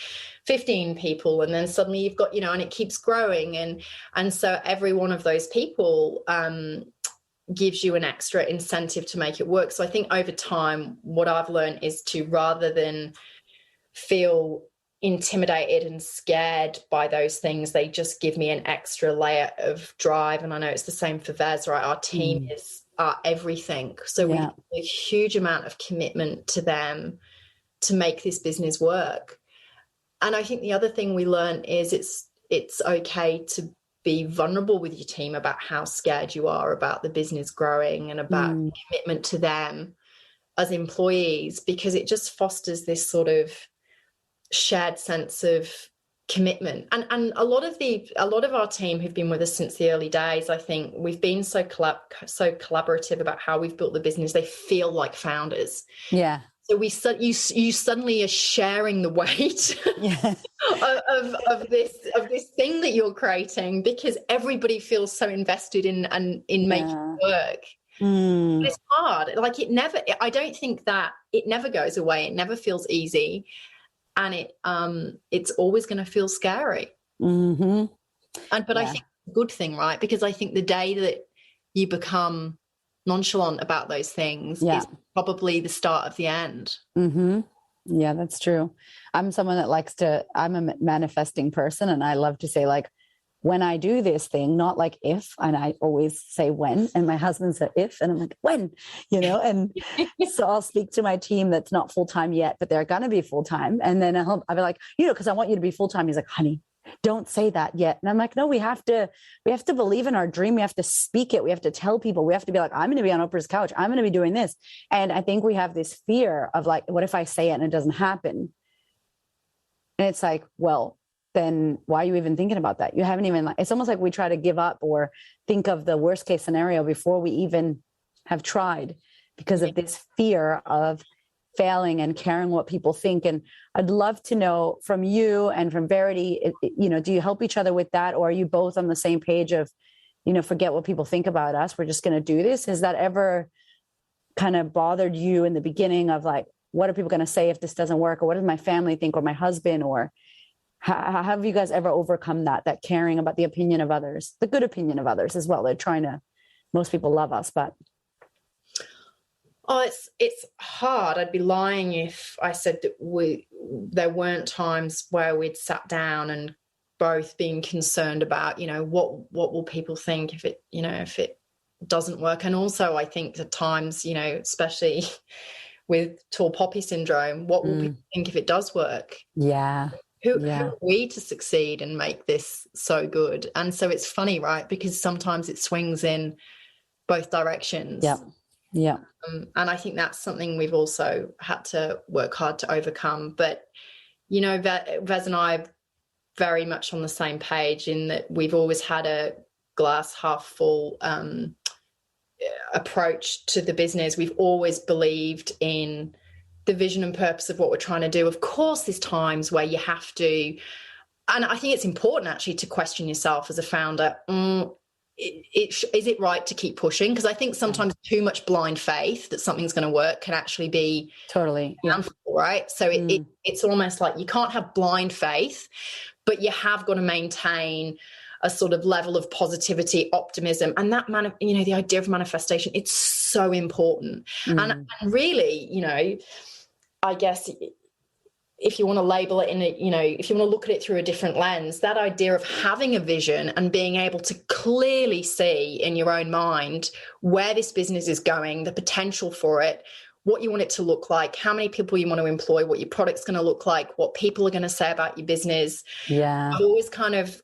[SPEAKER 2] 15 people, and then suddenly you've got, and it keeps growing. And so every one of those people gives you an extra incentive to make it work. So I think over time, what I've learned is to, rather than feel intimidated and scared by those things, they just give me an extra layer of drive. And I know it's the same for Vez, right? Our team is everything. So we have a huge amount of commitment to them to make this business work. And I think the other thing we learn is it's okay to be vulnerable with your team about how scared you are about the business growing and about commitment to them as employees, because it just fosters this sort of shared sense of commitment. And a lot of our team who've been with us since the early days, I think we've been so collaborative about how we've built the business. They feel like founders.
[SPEAKER 1] Yeah.
[SPEAKER 2] So you suddenly are sharing the weight
[SPEAKER 1] Yeah.
[SPEAKER 2] of this thing that you're creating, because everybody feels so invested in making it work. But it's hard. Like I don't think that it never goes away. It never feels easy. And it's always going to feel scary.
[SPEAKER 1] Mm-hmm.
[SPEAKER 2] But I think it's a good thing, right? Because I think the day that you become nonchalant about those things is probably the start of the end.
[SPEAKER 1] Mm-hmm. Yeah, that's true. I'm someone that I'm a manifesting person, and I love to say, like, when I do this thing, not like if, and I always say when, and my husband said if, and I'm like, when, and so I'll speak to my team that's not full-time yet, but they're going to be full-time. And then I'll be like, because I want you to be full-time. He's like, honey, don't say that yet. And I'm like, no, we have to believe in our dream. We have to speak it. We have to tell people. We have to be like, I'm going to be on Oprah's couch. I'm going to be doing this. And I think we have this fear of like, what if I say it and it doesn't happen? And it's like, well, then why are you even thinking about that? You haven't even, it's almost like we try to give up or think of the worst case scenario before we even have tried, because of this fear of failing and caring what people think. And I'd love to know from you and from Verity, do you help each other with that? Or are you both on the same page of, forget what people think about us, we're just going to do this? Has that ever kind of bothered you in the beginning of like, what are people going to say if this doesn't work? Or what does my family think, or my husband? Or how have you guys ever overcome that caring about the opinion of others, the good opinion of others as well? Most people love us, but.
[SPEAKER 2] Oh, it's hard. I'd be lying if I said that there weren't times where we'd sat down and both being concerned about, what will people think if it doesn't work. And also I think at times, especially with tall poppy syndrome, what will people think if it does work?
[SPEAKER 1] Yeah.
[SPEAKER 2] Who are we to succeed and make this so good? And so it's funny, right? Because sometimes it swings in both directions.
[SPEAKER 1] Yeah. Yeah.
[SPEAKER 2] And I think that's something we've also had to work hard to overcome. But, Vez and I are very much on the same page in that we've always had a glass half full approach to the business. We've always believed in the vision and purpose of what we're trying to do. Of course, there's times where you have to, and I think it's important actually to question yourself as a founder. Is it right to keep pushing? Because I think sometimes too much blind faith that something's going to work can actually be
[SPEAKER 1] totally
[SPEAKER 2] harmful, right? So it's almost like you can't have blind faith, but you have got to maintain a sort of level of positivity, optimism, and that the idea of manifestation, it's so important. And really, I guess if you want to label it if you want to look at it through a different lens, that idea of having a vision and being able to clearly see in your own mind where this business is going, the potential for it, what you want it to look like, how many people you want to employ, what your product's going to look like, what people are going to say about your business.
[SPEAKER 1] Yeah.
[SPEAKER 2] I've always kind of,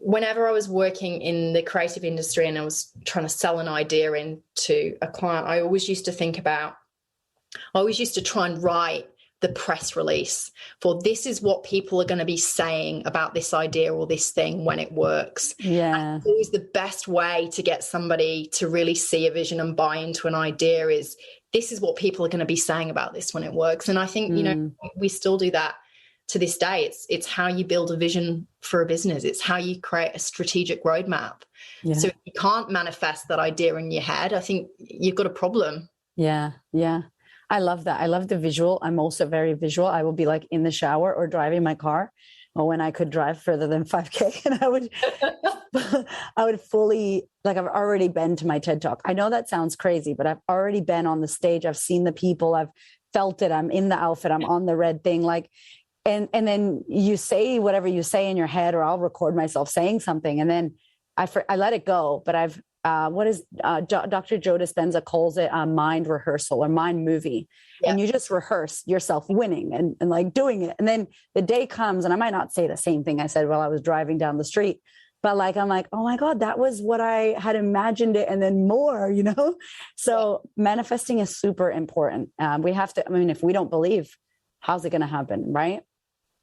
[SPEAKER 2] whenever I was working in the creative industry and I was trying to sell an idea into a client, I always used to try and write the press release for this is what people are going to be saying about this idea or this thing when it works.
[SPEAKER 1] Yeah.
[SPEAKER 2] And it's always the best way to get somebody to really see a vision and buy into an idea is this is what people are going to be saying about this when it works. And I think, we still do that to this day. It's how you build a vision for a business. It's how you create a strategic roadmap. Yeah. So if you can't manifest that idea in your head, I think you've got a problem.
[SPEAKER 1] Yeah. Yeah. I love that. I love the visual. I'm also very visual. I will be like in the shower or driving my car, or when I could drive further than 5K, and I would fully, like, I've already been to my TED Talk. I know that sounds crazy, but I've already been on the stage. I've seen the people. I've felt it. I'm in the outfit. I'm on the red thing. And then you say whatever you say in your head, or I'll record myself saying something, and then I let it go. But Dr. Joe Dispenza calls it a mind rehearsal or mind movie. Yeah. And you just rehearse yourself winning and like doing it. And then the day comes, and I might not say the same thing I said while I was driving down the street, but like, I'm like, oh my God, that was what I had imagined it. And then more, so manifesting is super important. We have to, if we don't believe, how's it going to happen? Right.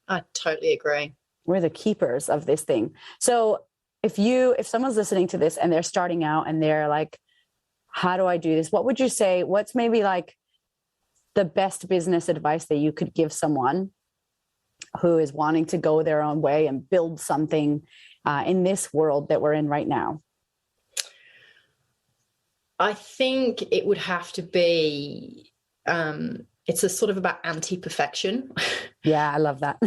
[SPEAKER 2] I totally agree.
[SPEAKER 1] We're the keepers of this thing. So if someone's listening to this and they're starting out and they're like, how do I do this? What would you say? What's maybe like the best business advice that you could give someone who is wanting to go their own way and build something in this world that we're in right now?
[SPEAKER 2] I think it would have to be, it's a sort of about anti-perfection.
[SPEAKER 1] Yeah, I love that.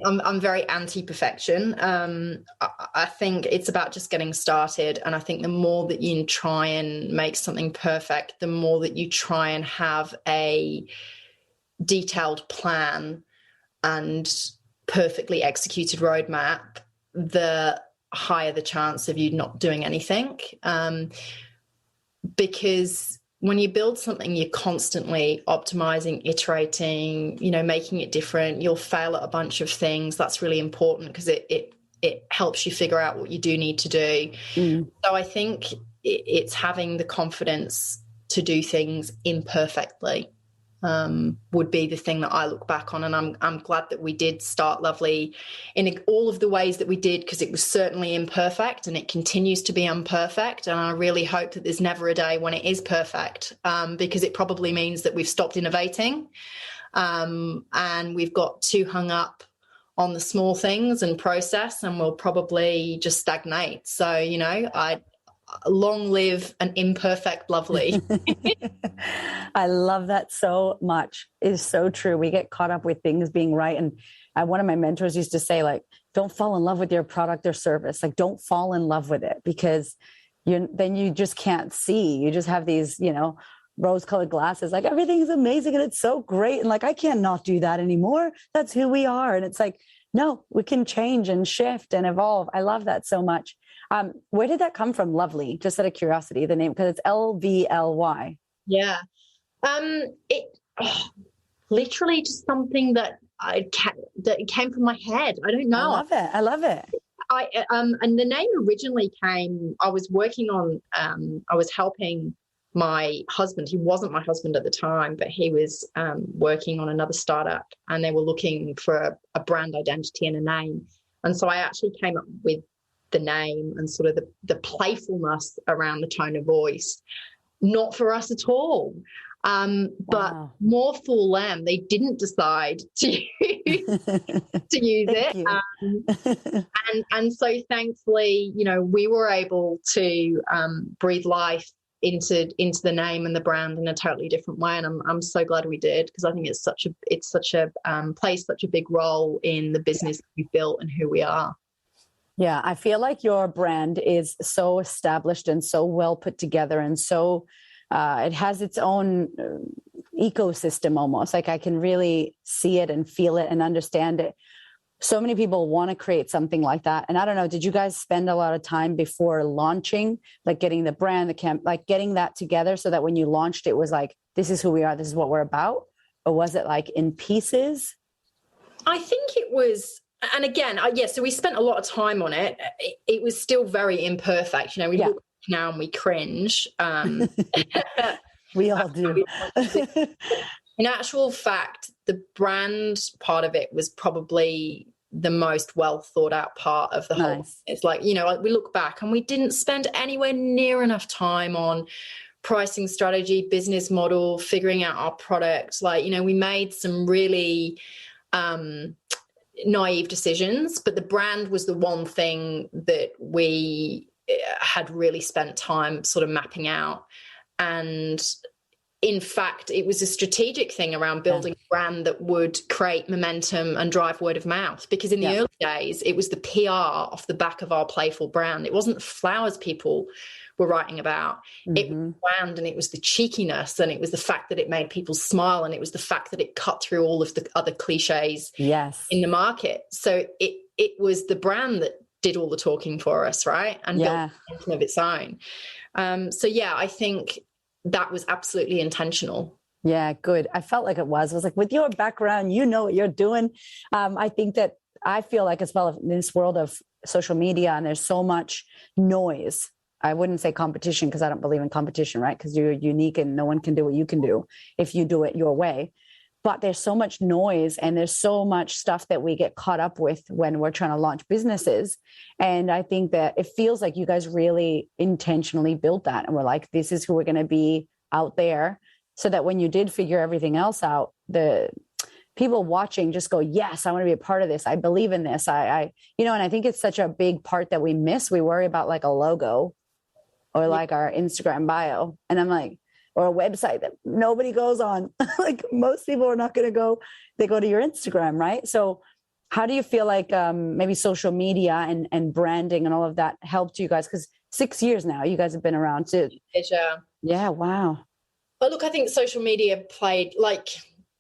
[SPEAKER 2] I'm very anti-perfection. I think it's about just getting started. And I think the more that you try and make something perfect, the more that you try and have a detailed plan and perfectly executed roadmap, the higher the chance of you not doing anything. Because when you build something, you're constantly optimizing, iterating, making it different. You'll fail at a bunch of things. That's really important because it helps you figure out what you do need to do. So I think it's having the confidence to do things imperfectly would be the thing that I look back on. And I'm glad that we did start Lovely in all of the ways that we did, because it was certainly imperfect and it continues to be imperfect. And I really hope that there's never a day when it is perfect, because it probably means that we've stopped innovating and we've got too hung up on the small things and process, and we'll probably just stagnate. So, I long live an imperfect Lovely.
[SPEAKER 1] I love that so much. It is so true. We get caught up with things being right. And one of my mentors used to say, like, don't fall in love with your product or service. Like, don't fall in love with it, because then you just can't see. You just have these, rose-colored glasses, like everything's amazing and it's so great. And like, I can't not do that anymore. That's who we are. And it's like, no, we can change and shift and evolve. I love that so much. Where did that come from, Lovely? Just out of curiosity, the name, because it's LVLY.
[SPEAKER 2] Yeah. Literally just something that that came from my head. I don't know.
[SPEAKER 1] I love it.
[SPEAKER 2] And the name originally came, I was working on, I was helping my husband. He wasn't my husband at the time, but he was working on another startup, and they were looking for a brand identity and a name. And so I actually came up with the name and sort of the playfulness around the tone of voice. Not for us at all. But more for them, they didn't decide to use it. And so thankfully, we were able to breathe life into the name and the brand in a totally different way. And I'm so glad we did, because I think it's such a plays such a big role in the business that we've built and who we are.
[SPEAKER 1] Yeah, I feel like your brand is so established and so well put together, and so it has its own ecosystem almost. Like, I can really see it and feel it and understand it. So many people want to create something like that. And I don't know, did you guys spend a lot of time before launching, like getting the brand, like getting that together so that when you launched, it was like, this is who we are, this is what we're about? Or was it like in pieces?
[SPEAKER 2] I think it was. And again, so we spent a lot of time on it. It was still very imperfect. We look now and we cringe.
[SPEAKER 1] We all do.
[SPEAKER 2] In actual fact, the brand part of it was probably the most well thought out part of the whole. It's like, we look back and we didn't spend anywhere near enough time on pricing strategy, business model, figuring out our product. Like, we made some really naive decisions, but the brand was the one thing that we had really spent time sort of mapping out. And in fact, it was a strategic thing around building a brand that would create momentum and drive word of mouth, because in the early days, it was the PR off the back of our playful brand. It wasn't the flowers people were writing about. It was the brand, and it was the cheekiness, and it was the fact that it made people smile, and it was the fact that it cut through all of the other cliches in the market. So it was the brand that did all the talking for us, right? And built something of its own. I think that was absolutely intentional.
[SPEAKER 1] Yeah, good. I felt like it was. I was like, with your background, you know what you're doing. I think that I feel like as well in this world of social media, and there's so much noise. I wouldn't say competition, because I don't believe in competition, right? Because you're unique and no one can do what you can do if you do it your way. but there's so much noise and there's so much stuff that we get caught up with when we're trying to launch businesses. And I think that it feels like you guys really intentionally built that. And we're like, this is who we're going to be out there, so that when you did figure everything else out, the people watching just go, yes, I want to be a part of this. I believe in this. And I think it's such a big part that we miss. We worry about like a logo or like our Instagram bio. And I'm like, or a website that nobody goes on. Like most people are not going to go, they go to your Instagram, right? So how do you feel like maybe social media and branding and all of that helped you guys? Because 6 years now, you guys have been around too. Yeah, wow.
[SPEAKER 2] But look, I think social media played, like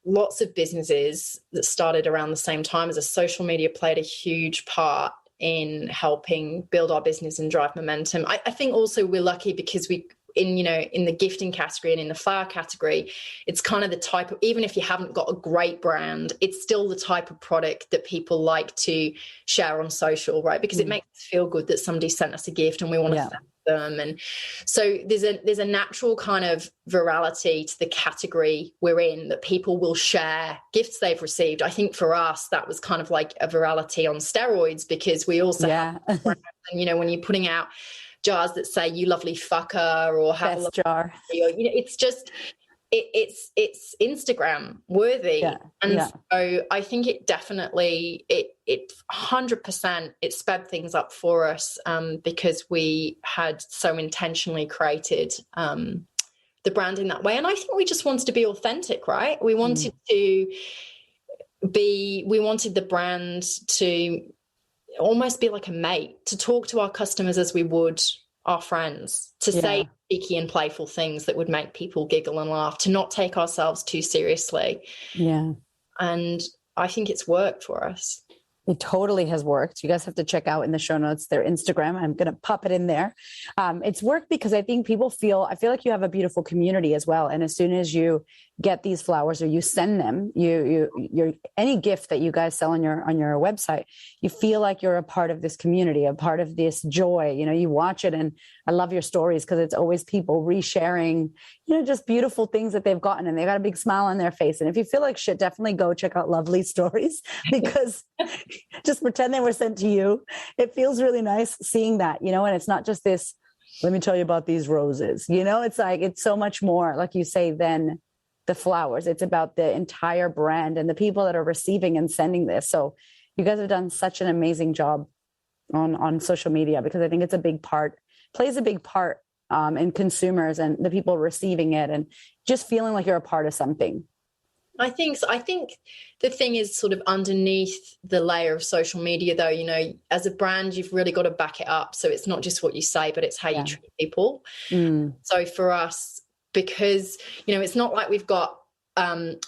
[SPEAKER 2] lots of businesses that started around the same time as us, social media played a huge part in helping build our business and drive momentum. I think also we're lucky because in the gifting category and in the flower category, it's kind of the type of, even if you haven't got a great brand, it's still the type of product that people like to share on social, right? Because it makes us feel good that somebody sent us a gift and we want to thank them. And so there's a natural kind of virality to the category we're in, that people will share gifts they've received. I think for us, that was kind of like a virality on steroids, because we also have, and, when you're putting out jars that say "you lovely fucker" or "have
[SPEAKER 1] Best
[SPEAKER 2] a
[SPEAKER 1] jar,"
[SPEAKER 2] or, it's just it's Instagram worthy. So I think it definitely it 100% it sped things up for us, because we had so intentionally created the brand in that way. And I think we just wanted to be authentic, right? We wanted we wanted the brand to almost be like a mate, to talk to our customers as we would our friends, to say cheeky and playful things that would make people giggle and laugh, to not take ourselves too seriously. And I think it's worked for us.
[SPEAKER 1] It totally has worked. You guys have to check out in the show notes their Instagram. I'm going to pop it in there. It's worked because I think I feel like you have a beautiful community as well. And as soon as you get these flowers or you send them, you're any gift that you guys sell on your website, you feel like you're a part of this community, a part of this joy. You watch it, and I love your stories because it's always people resharing, just beautiful things that they've gotten, and they got a big smile on their face. And if you feel like shit, definitely go check out Lovely Stories, because just pretend they were sent to you. It feels really nice seeing that, and it's not just this, let me tell you about these roses, it's like, it's so much more, like you say, than the flowers. It's about the entire brand and the people that are receiving and sending this. So you guys have done such an amazing job on social media, because I think it's plays a big part in consumers and the people receiving it, and just feeling like you're a part of something.
[SPEAKER 2] I think so. I think the thing is sort of underneath the layer of social media, though, as a brand, you've really got to back it up. So it's not just what you say, but it's how you treat people. So for us, because, it's not like we've got,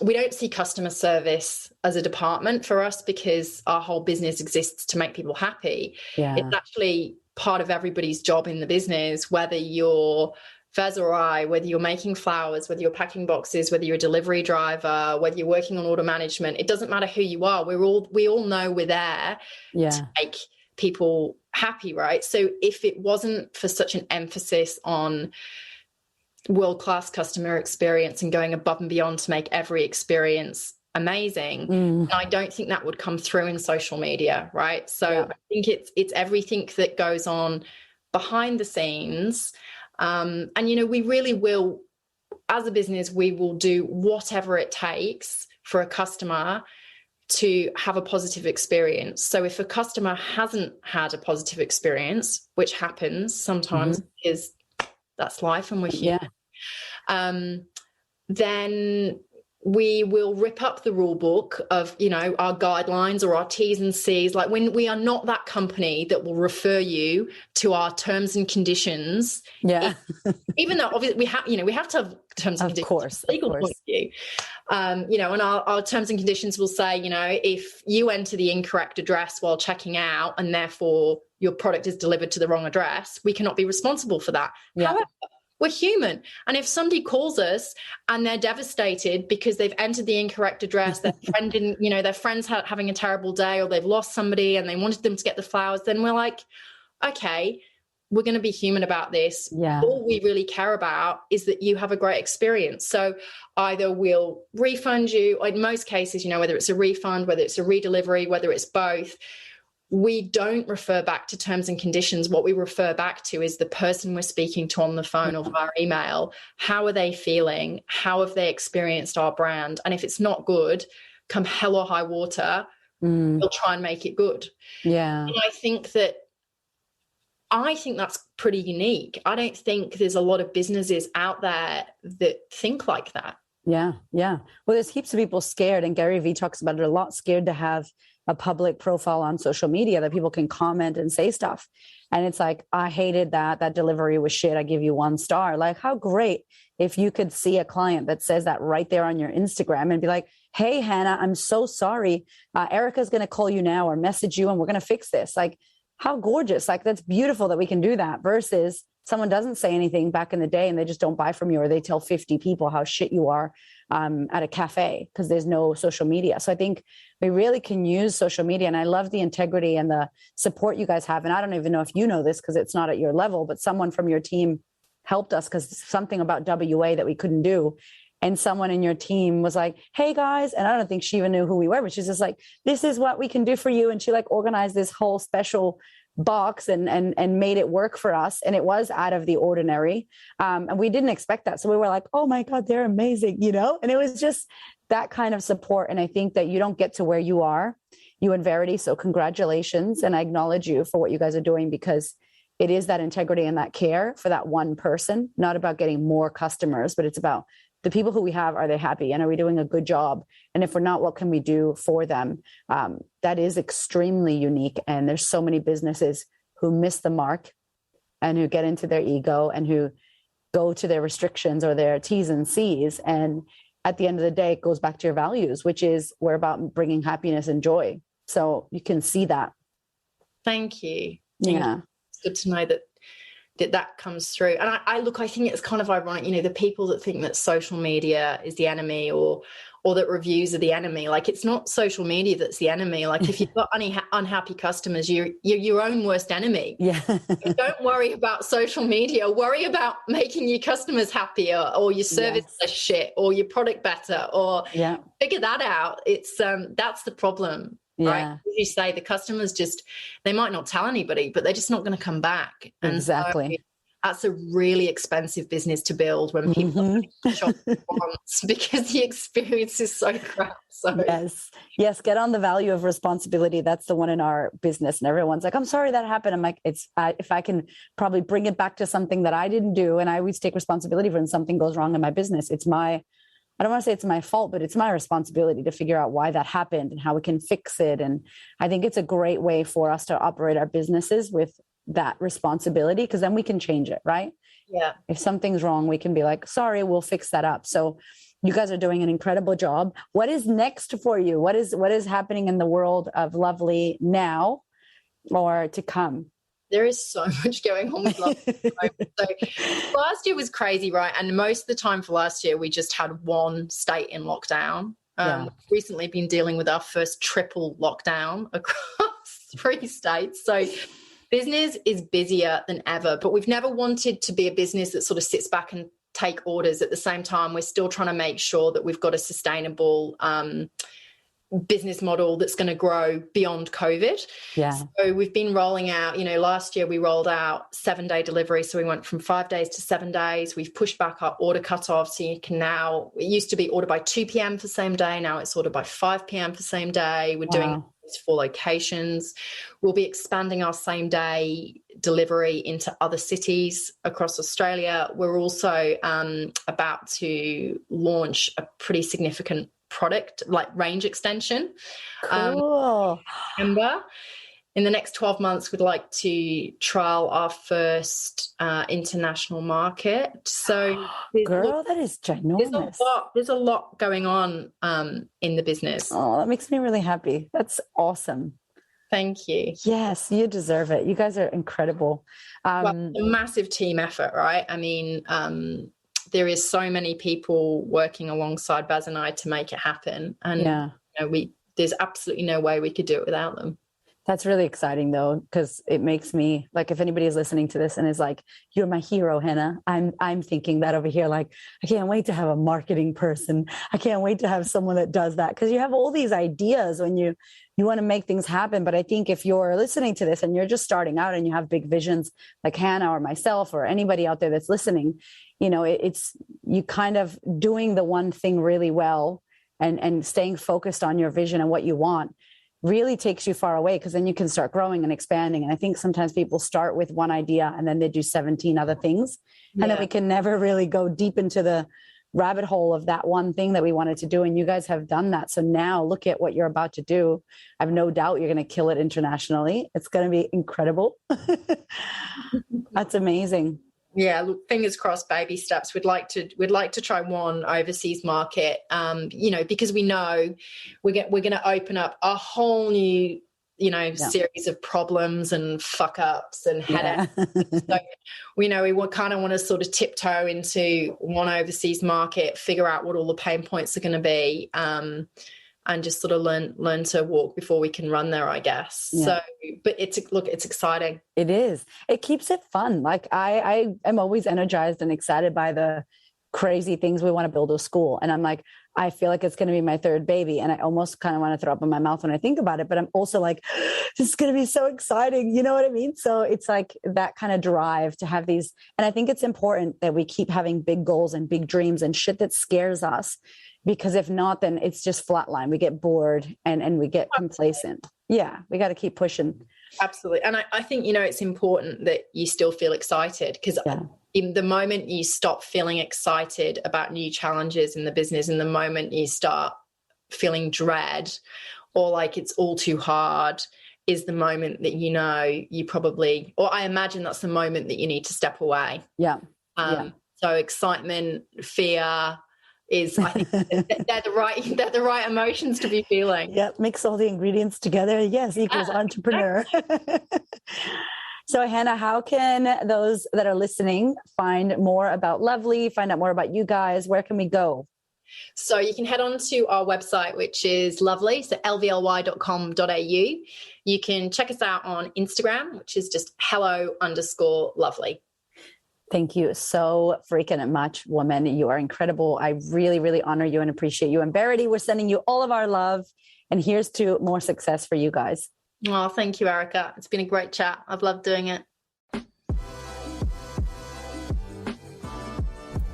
[SPEAKER 2] we don't see customer service as a department for us, because our whole business exists to make people happy. It's actually part of everybody's job in the business, whether you're Fez or I, whether you're making flowers, whether you're packing boxes, whether you're a delivery driver, whether you're working on order management. It doesn't matter who you are. We all know we're there to make people happy, right? So if it wasn't for such an emphasis on world-class customer experience and going above and beyond to make every experience amazing, I don't think that would come through in social media, right? So I think it's everything that goes on behind the scenes. And, we really will, as a business, we will do whatever it takes for a customer to have a positive experience. So if a customer hasn't had a positive experience, which happens sometimes, because that's life and we're human, then we will rip up the rule book of, our guidelines or our T's and C's. Like, when we are not that company that will refer you to our terms and conditions. Even though obviously we have to have terms and conditions,
[SPEAKER 1] course,
[SPEAKER 2] legal point of view. And our terms and conditions will say, if you enter the incorrect address while checking out and therefore your product is delivered to the wrong address, we cannot be responsible for that. However, we're human. And if somebody calls us and they're devastated because they've entered the incorrect address, their friend didn't, their friend's having a terrible day, or they've lost somebody and they wanted them to get the flowers, then we're like, okay, we're going to be human about this.
[SPEAKER 1] Yeah.
[SPEAKER 2] All we really care about is that you have a great experience. So either we'll refund you, or in most cases, whether it's a refund, whether it's a redelivery, whether it's both, we don't refer back to terms and conditions. What we refer back to is the person we're speaking to on the phone or via email. How are they feeling? How have they experienced our brand? And if it's not good, come hell or high water, we'll try and make it good.
[SPEAKER 1] Yeah.
[SPEAKER 2] And I think that's pretty unique. I don't think there's a lot of businesses out there that think like that.
[SPEAKER 1] Yeah. Yeah. Well, there's heaps of people scared, and Gary Vee talks about it a lot, scared to have a public profile on social media that people can comment and say stuff. And it's like, I hated that delivery was shit. I give you 1 star. Like, how great if you could see a client that says that right there on your Instagram and be like, hey, Hannah, I'm so sorry. Erica's going to call you now or message you and we're going to fix this. Like, how gorgeous. Like, that's beautiful that we can do that, versus someone doesn't say anything back in the day and they just don't buy from you, or they tell 50 people how shit you are at a cafe because there's no social media. So I think we really can use social media. And I love the integrity and the support you guys have. And I don't even know if you know this because it's not at your level, but someone from your team helped us because something about WA that we couldn't do. And someone in your team was like, hey guys, and I don't think she even knew who we were, but she's just like, this is what we can do for you. And she like organized this whole special box and made it work for us. And it was out of the ordinary. And we didn't expect that. So we were like, oh my God, they're amazing, And it was just that kind of support. And I think that you don't get to where you are, you and Verity. So congratulations. And I acknowledge you for what you guys are doing, because it is that integrity and that care for that one person, not about getting more customers, but it's about the people who we have, are they happy? And are we doing a good job? And if we're not, what can we do for them? That is extremely unique. And there's so many businesses who miss the mark and who get into their ego and who go to their restrictions or their T's and C's. And at the end of the day, it goes back to your values, which is we're about bringing happiness and joy. So you can see that.
[SPEAKER 2] Thank you.
[SPEAKER 1] Yeah.
[SPEAKER 2] It's good to know that comes through. And I think it's kind of ironic, the people that think that social media is the enemy or that reviews are the enemy. Like, it's not social media that's the enemy. Like, if you've got unhappy customers, you're your own worst enemy.
[SPEAKER 1] Yeah.
[SPEAKER 2] Don't worry about social media. Worry about making your customers happier, or your service less shit, or your product better, or figure that out. It's that's the problem. Right. As you say, the customers they might not tell anybody, but they're just not going to come back. And
[SPEAKER 1] exactly.
[SPEAKER 2] So that's a really expensive business to build when people shop once, because the experience is so crap. So
[SPEAKER 1] yes. Get on the value of responsibility. That's the one in our business. And everyone's like, I'm sorry that happened. I'm like, it's if I can probably bring it back to something that I didn't do, and I always take responsibility for when something goes wrong in my business. I don't want to say it's my fault, but it's my responsibility to figure out why that happened and how we can fix it. And I think it's a great way for us to operate our businesses with that responsibility, because then we can change it, right?
[SPEAKER 2] Yeah.
[SPEAKER 1] If something's wrong, we can be like, sorry, we'll fix that up. So you guys are doing an incredible job. What is next for you? What is happening in the world of Lovely now or to come?
[SPEAKER 2] There is so much going on with Lovely. So last year was crazy, right? And most of the time for last year, we just had one state in lockdown. We've recently been dealing with our first triple lockdown across 3 states. So business is busier than ever, but we've never wanted to be a business that sort of sits back and take orders. At the same time, we're still trying to make sure that we've got a sustainable business model that's going to grow beyond COVID. So we've been rolling out, last year we rolled out 7-day delivery. So we went from 5 days to 7 days. We've pushed back our order cutoff. So you can now, it used to be order by 2 p.m. for same day. Now it's order by 5 p.m. for same day. We're doing 4 locations. We'll be expanding our same day delivery into other cities across Australia. We're also about to launch a pretty significant product like range extension.
[SPEAKER 1] Cool.
[SPEAKER 2] In the next 12 months, we'd like to trial our first international market. So
[SPEAKER 1] girl, that is ginormous.
[SPEAKER 2] There's a lot going on in the business.
[SPEAKER 1] Oh, that makes me really happy. That's awesome.
[SPEAKER 2] Thank you.
[SPEAKER 1] Yes, you deserve it. You guys are incredible.
[SPEAKER 2] A massive team effort, right? I mean, there is so many people working alongside Baz and I to make it happen. And there's absolutely no way we could do it without them.
[SPEAKER 1] That's really exciting though, because it makes me like, if anybody is listening to this and is like, you're my hero, Hannah, I'm thinking that over here. Like, I can't wait to have a marketing person. I can't wait to have someone that does that. Cause you have all these ideas when you want to make things happen. But I think if you're listening to this and you're just starting out and you have big visions like Hannah or myself or anybody out there that's listening, you know, it's you kind of doing the one thing really well and staying focused on your vision and what you want really takes you far away, because then you can start growing and expanding. And I think sometimes people start with one idea and then they do 17 other things. And then we can never really go deep into the rabbit hole of that one thing that we wanted to do. And you guys have done that. So now look at what you're about to do. I have no doubt you're going to kill it internationally. It's going to be incredible. That's amazing.
[SPEAKER 2] Yeah, look, fingers crossed, baby steps. We'd like to try one overseas market, you know, because we know we're going to open up a whole new, you know, series of problems and fuck ups and headaches. So we know we kind of want to sort of tiptoe into one overseas market, figure out what all the pain points are going to be, and just sort of learn to walk before we can run there, I guess. Yeah. So, but it's exciting. It
[SPEAKER 1] is. It keeps it fun. Like I am always energized and excited by the crazy things we want to build a school. And I'm like, I feel like it's going to be my third baby. And I almost kind of want to throw up in my mouth when I think about it, but I'm also like, this is going to be so exciting. You know what I mean? So it's like that kind of drive to have these. And I think it's important that we keep having big goals and big dreams and shit that scares us. Because if not, then it's just flatline. We get bored and we get complacent. Yeah, we got to keep pushing.
[SPEAKER 2] Absolutely. And I think, you know, it's important that you still feel excited, because in the moment you stop feeling excited about new challenges in the business, and the moment you start feeling dread or like it's all too hard, is the moment that, you know, you probably, or I imagine that's the moment that you need to step away.
[SPEAKER 1] Yeah.
[SPEAKER 2] So excitement, fear, is I think they're the right emotions to be feeling.
[SPEAKER 1] Yeah, mix all the ingredients together. Yes, equals entrepreneur. So Hannah, how can those that are listening find more about Lovely, find out more about you guys? Where can we go?
[SPEAKER 2] So you can head on to our website, which is Lovely, so lvly.com.au. You can check us out on Instagram, which is just hello_lovely.
[SPEAKER 1] Thank you so freaking much, woman. You are incredible. I really, really honor you and appreciate you. And Verity, we're sending you all of our love. And here's to more success for you guys.
[SPEAKER 2] Oh, thank you, Erica. It's been a great chat. I've loved doing it.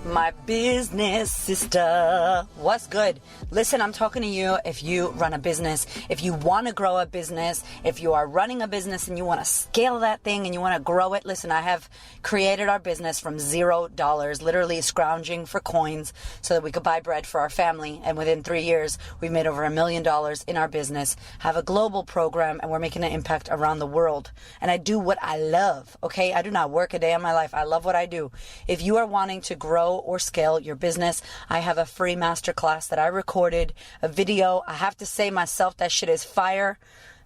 [SPEAKER 1] My business sister. What's good? Listen, I'm talking to you if you run a business, if you want to grow a business, if you are running a business and you want to scale that thing and you want to grow it. Listen, I have created our business from $0, literally scrounging for coins so that we could buy bread for our family. And within 3 years, we've made over $1 million in our business, have a global program, and we're making an impact around the world. And I do what I love, okay? I do not work a day in my life. I love what I do. If you are wanting to grow or scale your business, I have a free masterclass that I recorded, a video. I have to say myself, that shit is fire.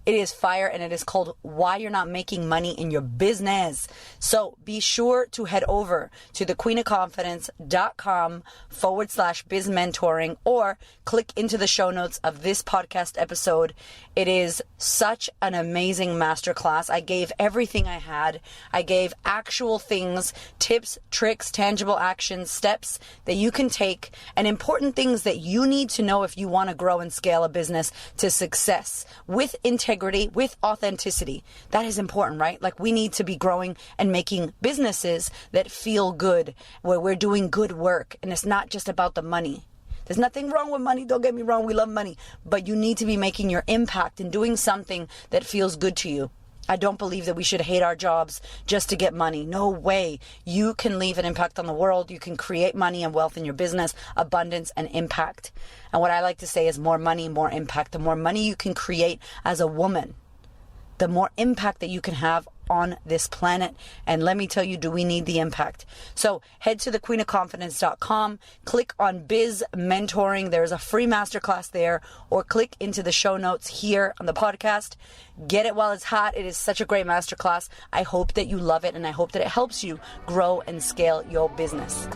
[SPEAKER 1] It is fire, and it is called Why You're Not Making Money in Your Business. So be sure to head over to thequeenofconfidence.com/biz mentoring, or click into the show notes of this podcast episode. It is such an amazing masterclass. I gave everything I had. I gave actual things, tips, tricks, tangible actions, steps that you can take, and important things that you need to know if you want to grow and scale a business to success with integrity, with authenticity. That is important, right? Like, we need to be growing and making businesses that feel good, where we're doing good work, and it's not just about the money. There's nothing wrong with money. Don't get me wrong. We love money, but you need to be making your impact and doing something that feels good to you. I don't believe that we should hate our jobs just to get money. No way. You can leave an impact on the world. You can create money and wealth in your business, abundance and impact. And what I like to say is more money, more impact. The more money you can create as a woman, the more impact that you can have on this planet. And let me tell you, do we need the impact? So head to thequeenofconfidence.com, click on Biz Mentoring. There's a free masterclass there, or click into the show notes here on the podcast. Get it while it's hot. It is such a great masterclass. I hope that you love it, and I hope that it helps you grow and scale your business.